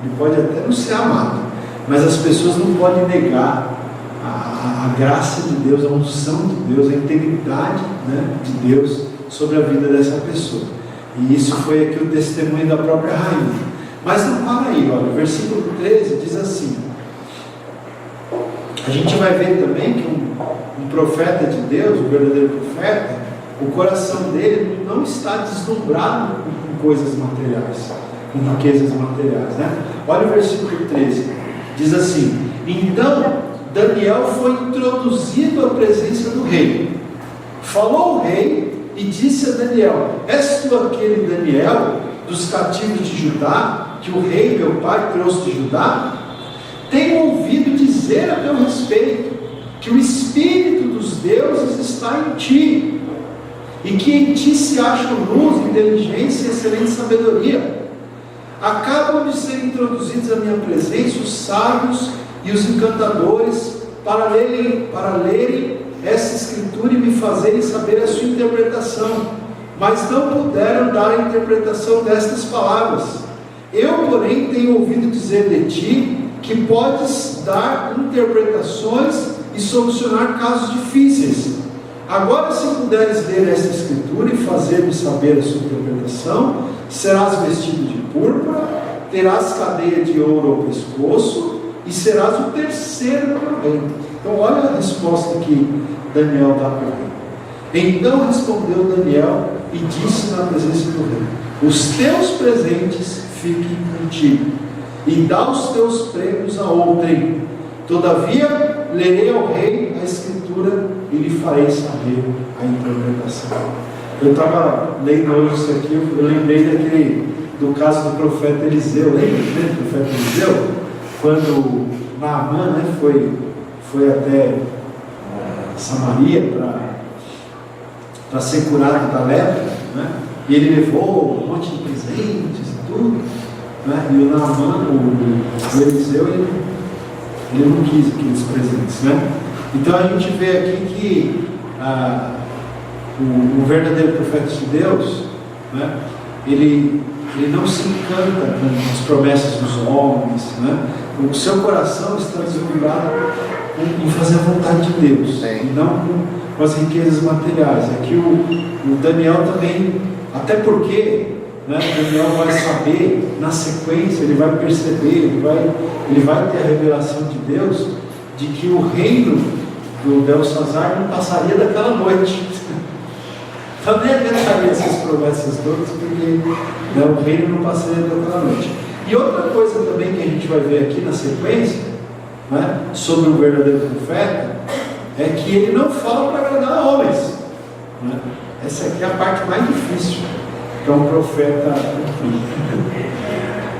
ele pode até não ser amado, mas as pessoas não podem negar a graça de Deus, a unção de Deus, a integridade, né, de Deus sobre a vida dessa pessoa. E isso foi aqui o testemunho da própria rainha. Mas não para aí, olha, o versículo 13 diz assim: a gente vai ver também que um profeta de Deus, um verdadeiro profeta, o coração dele não está deslumbrado coisas materiais, com riquezas materiais, né? Olha o versículo 13, diz assim: então Daniel foi introduzido à presença do rei. Falou o rei e disse a Daniel: és tu aquele Daniel dos cativos de Judá, que o rei meu pai trouxe de Judá? Tenho ouvido dizer a teu respeito que o Espírito dos deuses está em ti, e que em ti se acham luz, inteligência e excelente sabedoria. Acabam de ser introduzidos à minha presença os sábios e os encantadores para lerem essa escritura e me fazerem saber a sua interpretação, mas não puderam dar a interpretação destas palavras. Eu, porém, tenho ouvido dizer de ti que podes dar interpretações e solucionar casos difíceis. Agora, se puderes ler esta escritura e fazer-me saber a sua interpretação, serás vestido de púrpura, terás cadeia de ouro ao pescoço e serás o terceiro no reino. Então olha a resposta que Daniel dá para o rei. Então respondeu Daniel e disse na presença do rei: os teus presentes fiquem contigo, e dá os teus prêmios a outrem. Todavia lerei ao rei a escritura e lhe farei saber a interpretação. Eu estava lendo hoje isso aqui, eu lembrei do caso do profeta Eliseu. Lembra do profeta Eliseu? Quando Naamã, né, foi até Samaria para ser curado da lepra, né? E ele levou um monte de presentes e tudo, né? E o Naamã, o Eliseu, ele não quis aqueles presentes, né? Então a gente vê aqui que o verdadeiro profeta de Deus, né, ele não se encanta com as promessas dos homens, né? O seu coração está deslumbrado em fazer a vontade de Deus, e não com as riquezas materiais. Aqui o Daniel também, até porque, né, Daniel vai saber, na sequência, ele vai perceber, ele vai ter a revelação de Deus, de que o reino do Belsazar não passaria daquela noite. Então nem adiantaria essas promessas todas, porque, né, o reino não passaria daquela noite. E outra coisa também que a gente vai ver aqui na sequência, né, sobre o verdadeiro profeta, é que ele não fala para agradar homens, né? Essa aqui é a parte mais difícil para um profeta.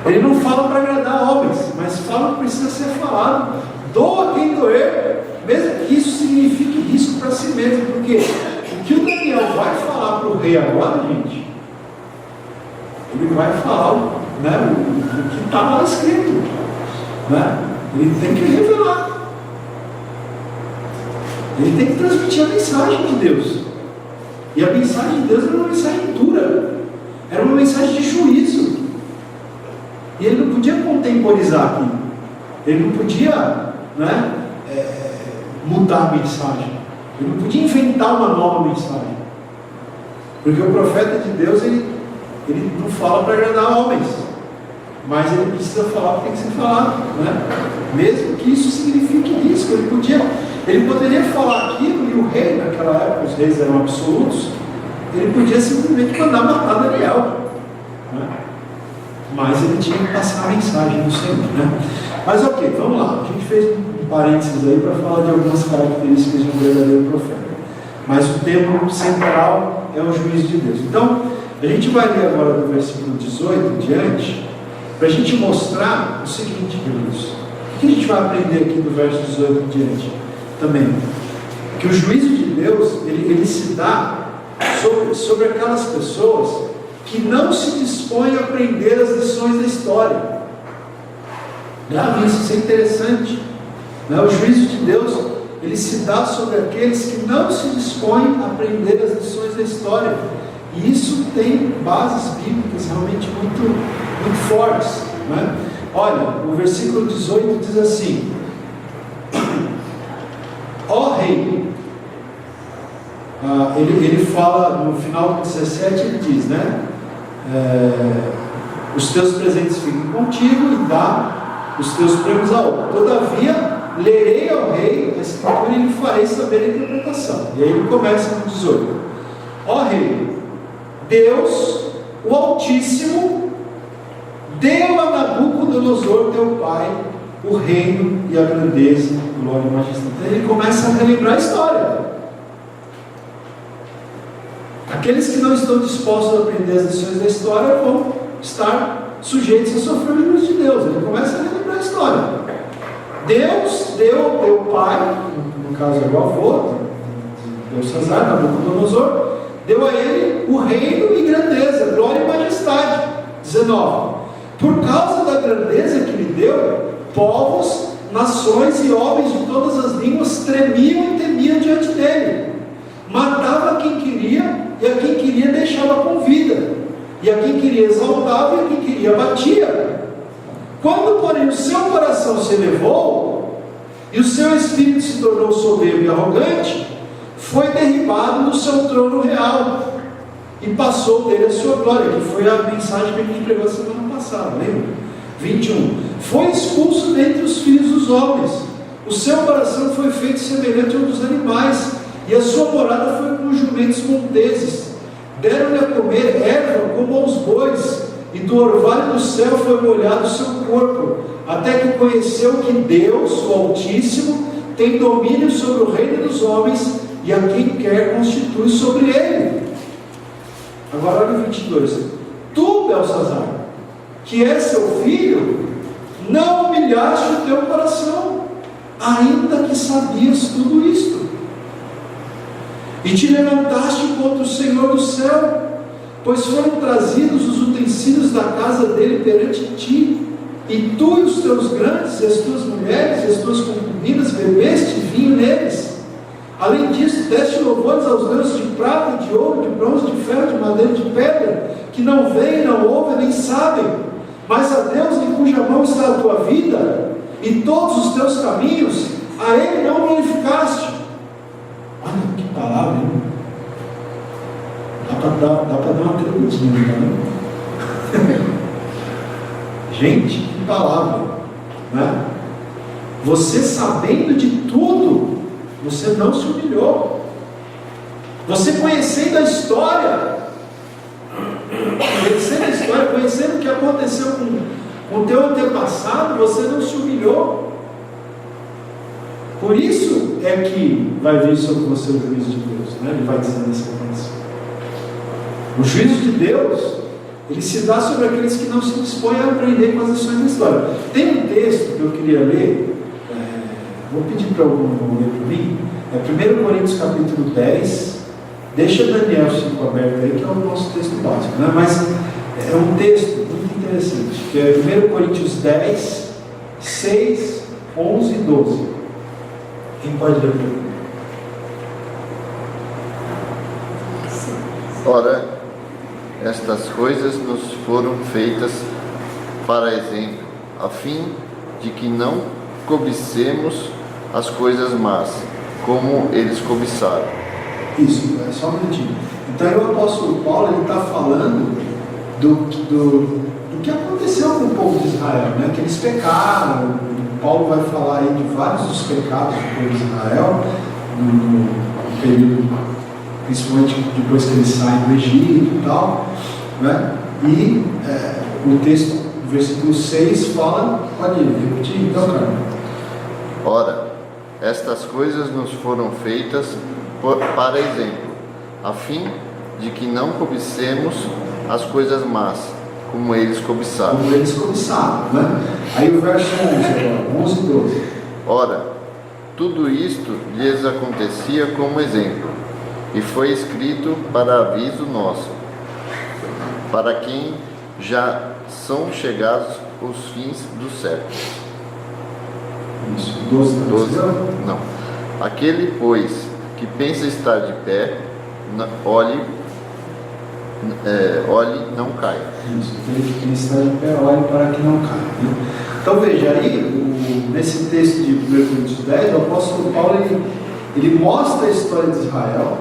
Ele não fala para agradar homens, mas fala o que precisa ser falado. Doa quem doer, mesmo que isso signifique risco para si mesmo, porque o que o Daniel vai falar para o rei agora, gente, ele vai falar, né, o que está lá escrito, né? Ele tem que revelar, ele tem que transmitir a mensagem de Deus. E a mensagem de Deus era uma mensagem dura, era uma mensagem de juízo, e ele não podia contemporizar aqui, ele não podia, né, mudar a mensagem, ele não podia inventar uma nova mensagem, porque o profeta de Deus ele não fala para agradar homens, mas ele precisa falar o que tem que ser falado, né? Mesmo que isso signifique risco. Ele poderia falar aquilo, e o rei, naquela época, os reis eram absolutos, ele podia simplesmente mandar matar Daniel, né? Mas ele tinha que passar a mensagem do Senhor, né? Mas ok, vamos lá, a gente fez um parênteses aí para falar de algumas características de um verdadeiro profeta, mas o tema central é o juízo de Deus. Então a gente vai ler agora do versículo 18 em diante, para a gente mostrar o seguinte, queridos. O que a gente vai aprender aqui do verso 18 em diante? Também, que o juízo de Deus, ele se dá sobre aquelas pessoas que não se dispõem a aprender as lições da história. Grave isso é interessante, né? O juízo de Deus, ele se dá sobre aqueles que não se dispõem a aprender as lições da história. E isso tem bases bíblicas realmente muito fortes, né? Olha, o versículo 18 diz assim: ó rei, ele fala no final do 17, ele diz, né, os teus presentes fiquem contigo e dá os teus prêmios a outro. Todavia lerei ao rei a escritura e lhe farei saber a interpretação. E aí ele começa no 18: ó rei, Deus o Altíssimo deu a Nabucodonosor, teu pai, o reino e a grandeza, glória e majestade. Então ele começa a relembrar a história. Aqueles que não estão dispostos a aprender as lições da história vão estar sujeitos a sofrer o juízo de Deus. Ele começa a relembrar a história. Deus deu ao teu pai, no caso é o avô de Belsazar, Nabucodonosor, deu a ele o reino e grandeza, glória e majestade. 19. Por causa da grandeza que lhe deu, povos, nações e homens de todas as línguas tremiam e temiam diante dele. Matava quem queria, e a quem queria deixava com vida, e a quem queria exaltava, e a quem queria batia. Quando, porém, o seu coração se elevou, e o seu espírito se tornou soberbo e arrogante, foi derribado do seu trono real, e passou dele a sua glória, que foi a mensagem que a gente pregou semana passada, lembra? 21. Foi expulso dentre os filhos dos homens, o seu coração foi feito semelhante ao dos animais, e a sua morada foi com os jumentos monteses. Deram-lhe a comer erva como aos bois, e do orvalho do céu foi molhado o seu corpo, até que conheceu que Deus, o Altíssimo, tem domínio sobre o reino dos homens, e a quem quer constitui sobre ele. Agora olha o 22. Tu, Belsazar, que és seu filho, não humilhaste o teu coração, ainda que sabias tudo isto. E te levantaste contra o Senhor do céu, pois foram trazidos os utensílios da casa dele perante ti, e tu e os teus grandes, e as tuas mulheres, e as tuas concubinas, bebeste vinho neles. Além disso, deste louvores aos deuses de prata, de ouro, de bronze, de ferro, de madeira, de pedra, que não veem, não ouvem, nem sabem, mas a Deus em cuja mão está a tua vida, e todos os teus caminhos, a Ele não glorificaste. Olha que palavra, hein? Dá para dar uma tremidinha, né? Gente, que palavra, né? Você sabendo de tudo, você não se humilhou. Você conhecendo a história, conhecendo o que aconteceu com o teu antepassado, você não se humilhou. Por isso é que vai vir sobre você o juízo de Deus, né? Ele vai dizer nessa sequência. O juízo de Deus, ele se dá sobre aqueles que não se dispõem a aprender com as lições da história. Tem um texto que eu queria ler, vou pedir para algum ler para mim, é 1 Coríntios capítulo 10, deixa Daniel 5 aberto aí, que é o nosso texto básico, né? Mas é um texto muito interessante, que é 1 Coríntios 10, 6, 11 e 12. Quem pode ler para mim? Ora, estas coisas nos foram feitas para exemplo, a fim de que não cobicemos as coisas más, como eles cobiçaram. Isso, é só um minutinho. Então o apóstolo Paulo, ele está falando do que aconteceu com o povo de Israel, né? Que eles pecaram. Paulo vai falar aí de vários dos pecados do povo de Israel no período, principalmente depois que eles saem do Egito e tal, né? E o texto, versículo 6 fala, pode repetir então, cara? Ora, estas coisas nos foram feitas para exemplo, a fim de que não cobicemos as coisas más, como eles cobiçaram. Como eles cobiçaram, né? Aí o verso 11 agora, 11 e 12. Ora, tudo isto lhes acontecia como exemplo, e foi escrito para aviso nosso, para quem já são chegados os fins dos séculos. Isso, 12. Não. Aquele, pois, que pensa estar de pé, olhe, não caia. Isso, aquele que pensa estar de pé, olhe para que não caia, né? Então veja aí, nesse texto de 1 Coríntios 10, o apóstolo Paulo ele mostra a história de Israel.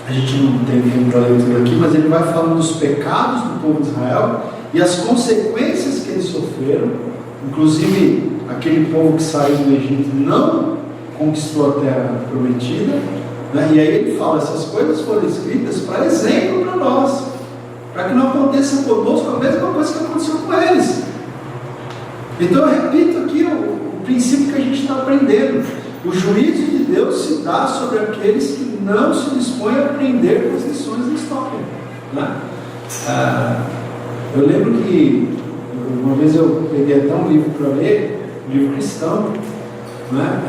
A gente não tem tempo para ler tudo aqui, mas ele vai falando dos pecados do povo de Israel e as consequências que eles sofreram. Inclusive, aquele povo que saiu do Egito não conquistou a terra prometida, né? E aí ele fala, essas coisas foram escritas para exemplo para nós, para que não aconteça conosco a mesma coisa que aconteceu com eles. Então eu repito aqui o princípio que a gente está aprendendo. O juízo de Deus se dá sobre aqueles que não se dispõem a aprender com as lições da história, né? Eu lembro que uma vez eu peguei até um livro para ler, um livro cristão, né?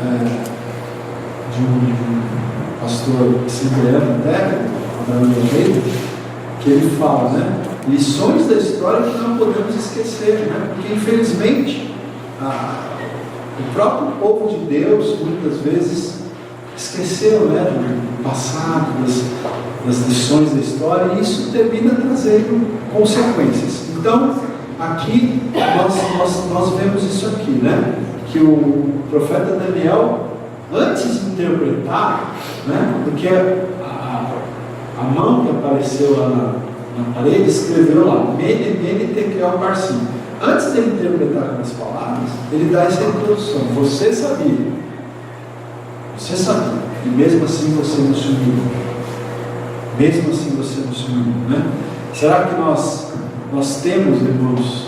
De um pastor siciliano até, que ele fala, né? Lições da história que não podemos esquecer, né? Porque infelizmente o próprio povo de Deus muitas vezes esqueceu, né, do passado, das lições da história, e isso termina trazendo consequências. Então aqui nós vemos isso aqui, né? Que o profeta Daniel, antes de interpretar, né, porque a mão que apareceu lá na parede escreveu lá, Mene, Mene, Tekel, Parsim. Antes de ele interpretar aquelas palavras, ele dá essa introdução: você sabia, e mesmo assim você não se uniu, mesmo assim você não se uniu, né? Será que nós temos, irmãos,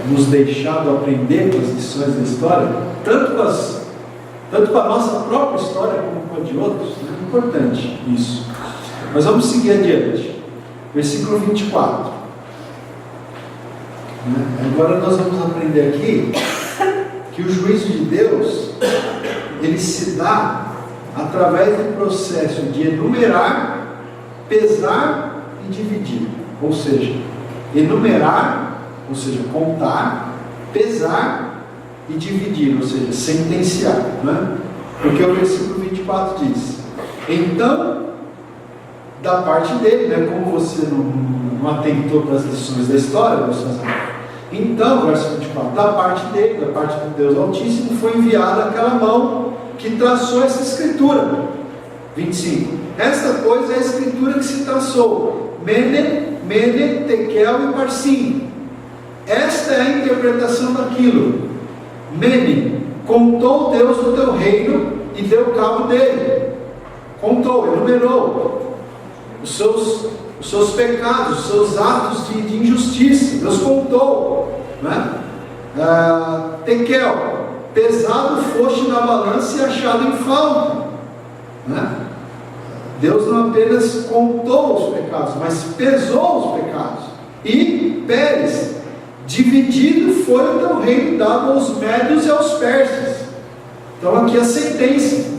nos deixado aprender com as lições da história, tanto com a nossa própria história como com a de outros? É importante isso. Mas vamos seguir adiante. Versículo 24. Agora nós vamos aprender aqui que o juízo de Deus, ele se dá através do processo de enumerar, pesar e dividir. Ou seja, enumerar, ou seja, contar, pesar e dividir, ou seja, sentenciar, né? Porque o versículo 24 diz: então, da parte dele, né, como você não atentou para as lições da história, então, verso 24, da parte dele, da parte de Deus Altíssimo, foi enviada aquela mão que traçou essa escritura. 25, esta coisa é a escritura que se traçou: Mene, Mene, Tekel e Parsim. Esta é a interpretação daquilo. Mene, contou Deus o teu reino e deu cabo dele. Contou, enumerou os seus pecados, os seus atos de injustiça. Deus contou, né? Tekel, pesado foste na balança e achado em falta, né? Deus não apenas contou os pecados, mas pesou os pecados. E Pérez, dividido foi o teu reino, dado aos médios e aos persas. Então aqui a sentença: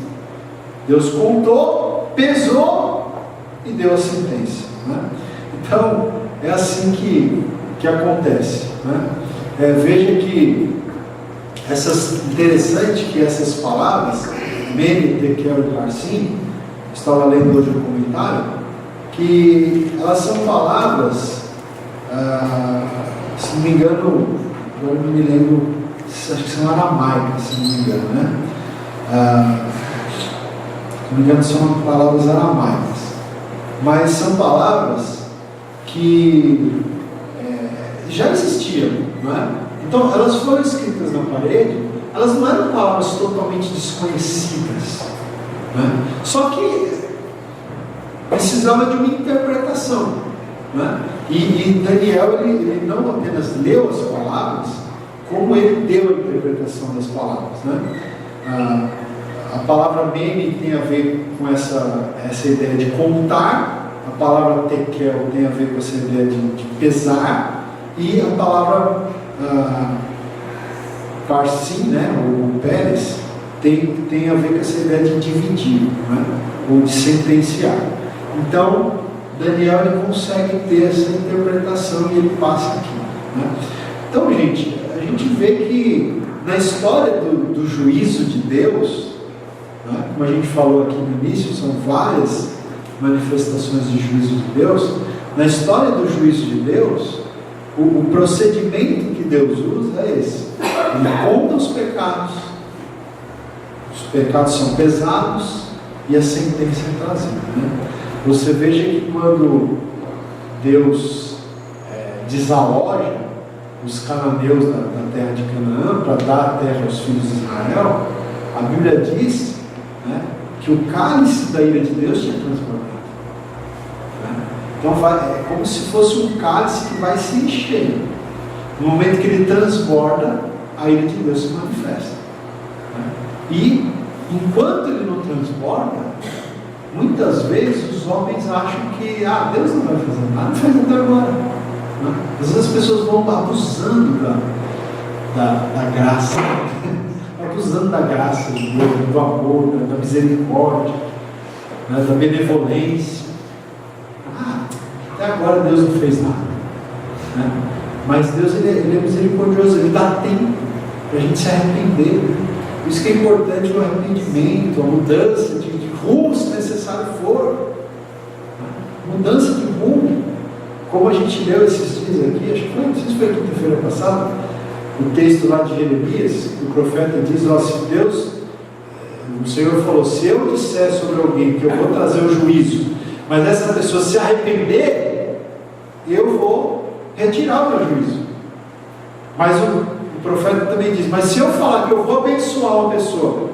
Deus contou, pesou e deu a sentença, né? Então é assim que acontece, né? Veja que interessante que essas palavras, Mene, Tekel e Parsim, estava lendo hoje no comentário, que elas são palavras, se não me engano, agora não me lembro, acho que são aramaicas, se não me engano, né? Se não me engano, são palavras aramaicas, mas são palavras que já existiam, não é? Então elas foram escritas na parede, elas não eram palavras totalmente desconhecidas, né? Só que precisava de uma interpretação, né? E Daniel, ele não apenas leu as palavras, como ele deu a interpretação das palavras, né? A palavra Mene tem a ver com essa ideia de contar, a palavra Tekel tem a ver com essa ideia de pesar, e a palavra Parsim, né, ou Pérez, tem a ver com essa ideia de dividir, né, ou de sentenciar. Então Daniel, ele consegue ter essa interpretação e ele passa aqui, né? Então, gente, a gente vê que na história do juízo de Deus, né, como a gente falou aqui no início, são várias manifestações de juízo de Deus. Na história do juízo de Deus, o procedimento que Deus usa é esse: ele conta os pecados são pesados e a sentença é trazida, né? Você veja que quando Deus desaloja os cananeus da terra de Canaã para dar a terra aos filhos de Israel, a Bíblia diz, né, que o cálice da ira de Deus tinha transbordado, né? Então é como se fosse um cálice que vai se encher. No momento que ele transborda, a ira de Deus se manifesta. E enquanto ele não transborda, muitas vezes os homens acham que Deus não vai fazer nada, não faz até agora. Às vezes as pessoas vão abusando da graça, abusando da graça de Deus, do amor, da misericórdia, da benevolência. Até agora Deus não fez nada. Mas Deus ele é misericordioso, Ele dá tempo para a gente se arrepender. Por isso que é importante o arrependimento, a mudança de rumo, se necessário for. Mudança de rumo. Como a gente leu esses dias aqui, acho que foi, não sei se foi quinta-feira passada, o texto lá de Jeremias, o profeta diz: se Deus, o Senhor falou, se eu disser sobre alguém que eu vou trazer o juízo, mas essa pessoa se arrepender, eu vou retirar o meu juízo. Mas o profeta também diz: mas se eu falar que eu vou abençoar uma pessoa,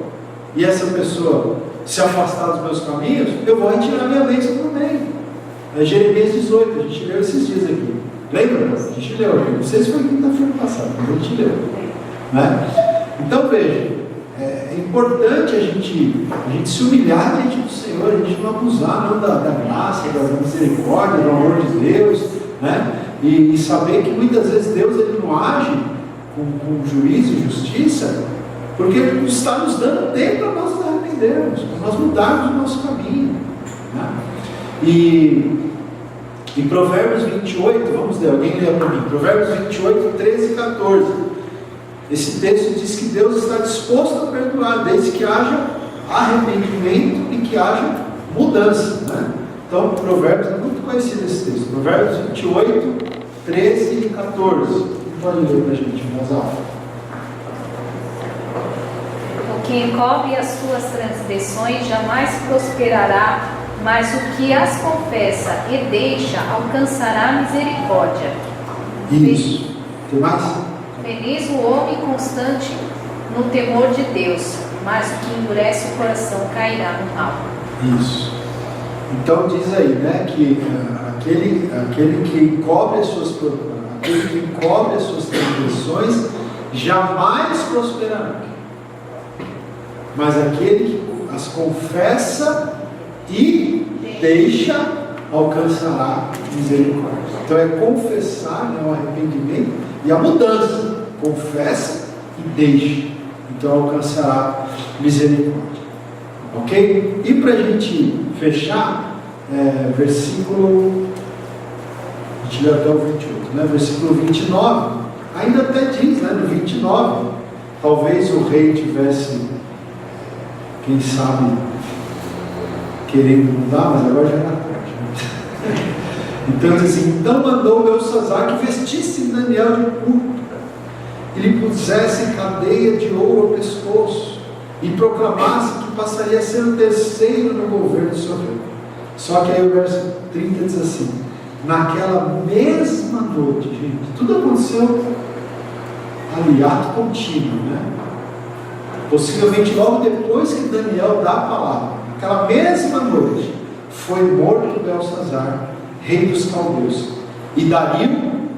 e essa pessoa se afastar dos meus caminhos, eu vou retirar minha bênção também. É Jeremias 18, a gente leu esses dias aqui. Lembra? A gente leu, não sei se foi quinta-feira passada, mas a gente leu. Então veja, é importante a gente se humilhar diante do Senhor, a gente não abusar não da graça, da misericórdia, do amor de Deus, e saber que muitas vezes Deus ele não age com juízo e justiça, porque Ele está nos dando tempo para nós nos arrependermos, para nós mudarmos o nosso caminho. E em Provérbios 28, vamos ler, alguém lê para mim, Provérbios 28, 13 e 14. Esse texto diz que Deus está disposto a perdoar, desde que haja arrependimento e que haja mudança. Então, Provérbios é muito conhecido esse texto. Provérbios 28, 13 e 14. Pode ler para a gente, mais alto. O que encobre as suas transgressões jamais prosperará, mas o que as confessa e deixa alcançará misericórdia. Isso. Tem mais? Feliz o homem constante no temor de Deus, mas o que endurece o coração cairá no mal. Isso. Então diz aí, que aquele que encobre as suas transgressões jamais prosperará, mas aquele que as confessa e deixa alcançará misericórdia. Então é confessar, o arrependimento e a mudança. Confessa e deixa, então alcançará misericórdia. Ok? E para a gente fechar, versículo, a gente lê até o 28, versículo 29, ainda até diz, no 29, talvez o rei tivesse, quem sabe, querendo mudar, mas agora já era tarde. Então diz assim: então mandou Belsazar que vestisse Daniel de púrpura e lhe pusesse cadeia de ouro ao pescoço e proclamasse que passaria a ser o terceiro no governo do seu reino. Só que aí o verso 30 diz assim: naquela mesma noite, gente, tudo aconteceu ali, ato contínuo, possivelmente logo depois que Daniel dá a palavra, naquela mesma noite, foi morto Belsazar, rei dos caldeus, e Dario,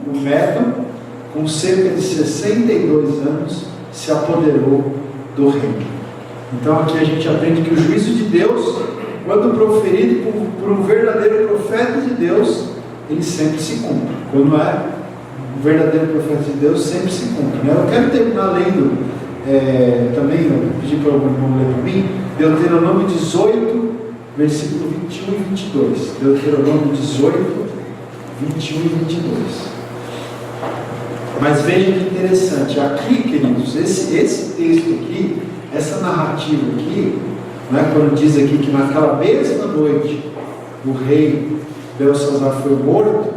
o Medo, com cerca de 62 anos, se apoderou do reino. Então aqui a gente aprende que o juízo de Deus, quando proferido por um verdadeiro profeta de Deus, ele sempre se cumpre. Quando é um verdadeiro profeta de Deus, sempre se cumpre. Eu quero terminar lendo também, eu pedi para o irmão ler para mim, Deuteronômio 18, versículo 21 e 22. Deuteronômio 18, 21 e 22. Mas veja que interessante, aqui, queridos, esse texto aqui, essa narrativa aqui, quando diz aqui que naquela mesma noite o rei Belsazar foi morto,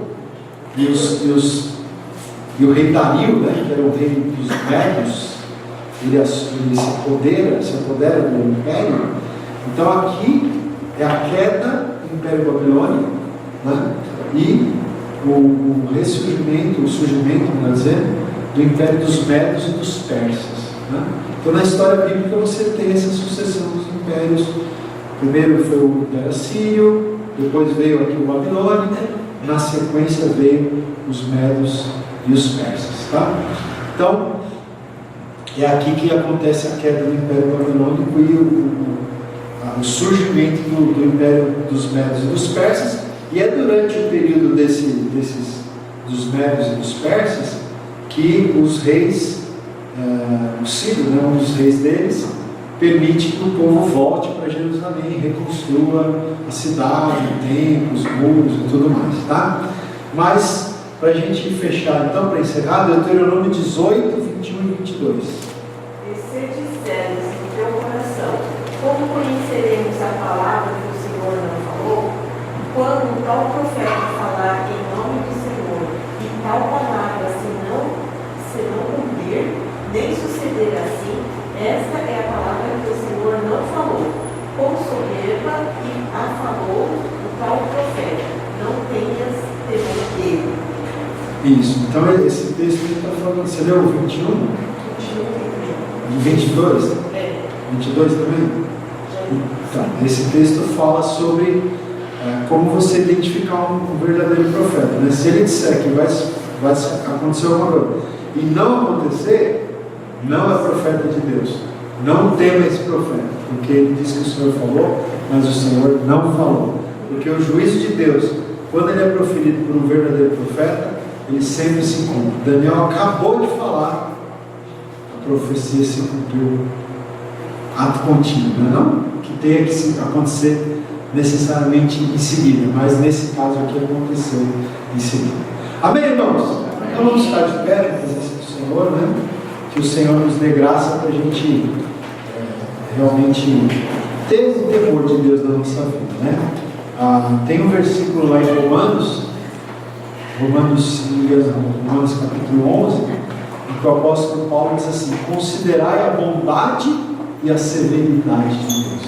e o rei Dario, que era o rei dos Médios, ele se apodera do império. Então aqui é a queda do Império Babilônico, e o ressurgimento, melhor dizendo, do Império dos Médios e dos Persas. Então na história bíblica você tem essa sucessão dos impérios. Primeiro foi o Império Assírio, depois veio aqui o Babilônico, na sequência veio os medos e os persas. Tá? Então, é aqui que acontece a queda do Império Babilônico e o surgimento do Império dos Medos e dos Persas, e é durante o período dos Medos e dos Persas que os reis, o Ciro, né, um dos reis deles, permite que o povo volte para Jerusalém, reconstrua a cidade, o templo, os muros e tudo mais. Tá? Mas, para a gente fechar, então, para encerrar, Deuteronômio 18, 21 e 22. E se disseres no teu coração, como conheceremos a palavra que o Senhor não falou? Quando tal profeta falar em nome do Senhor, e tal palavra se não cumprir, nem suceder assim, esta é a palavra que o Senhor não falou. Com soberba e a falou o tal profeta. Não tenhas temor dele. Isso, então esse texto que está falando, você leu o 21? 22? É. 22 também? Então, esse texto fala sobre como você identificar um verdadeiro profeta. Né? Se ele disser que vai acontecer alguma coisa e não acontecer, não é profeta de Deus. Não tema esse profeta, porque ele disse que o Senhor falou, mas o Senhor não falou. Porque o juízo de Deus, quando ele é proferido por um verdadeiro profeta, ele sempre se cumpre. Daniel acabou de falar, a profecia se cumpriu, ato contínuo, não é não? Que tenha que acontecer necessariamente em seguida, mas nesse caso aqui aconteceu em seguida. Amém, irmãos? Então vamos ficar de pé na presença do Senhor, né? Que o Senhor nos dê graça para a gente realmente ter o temor de Deus na nossa vida, né? Tem um versículo lá em Romanos capítulo 11, em que o apóstolo Paulo diz assim: considerai a bondade e a severidade de Deus.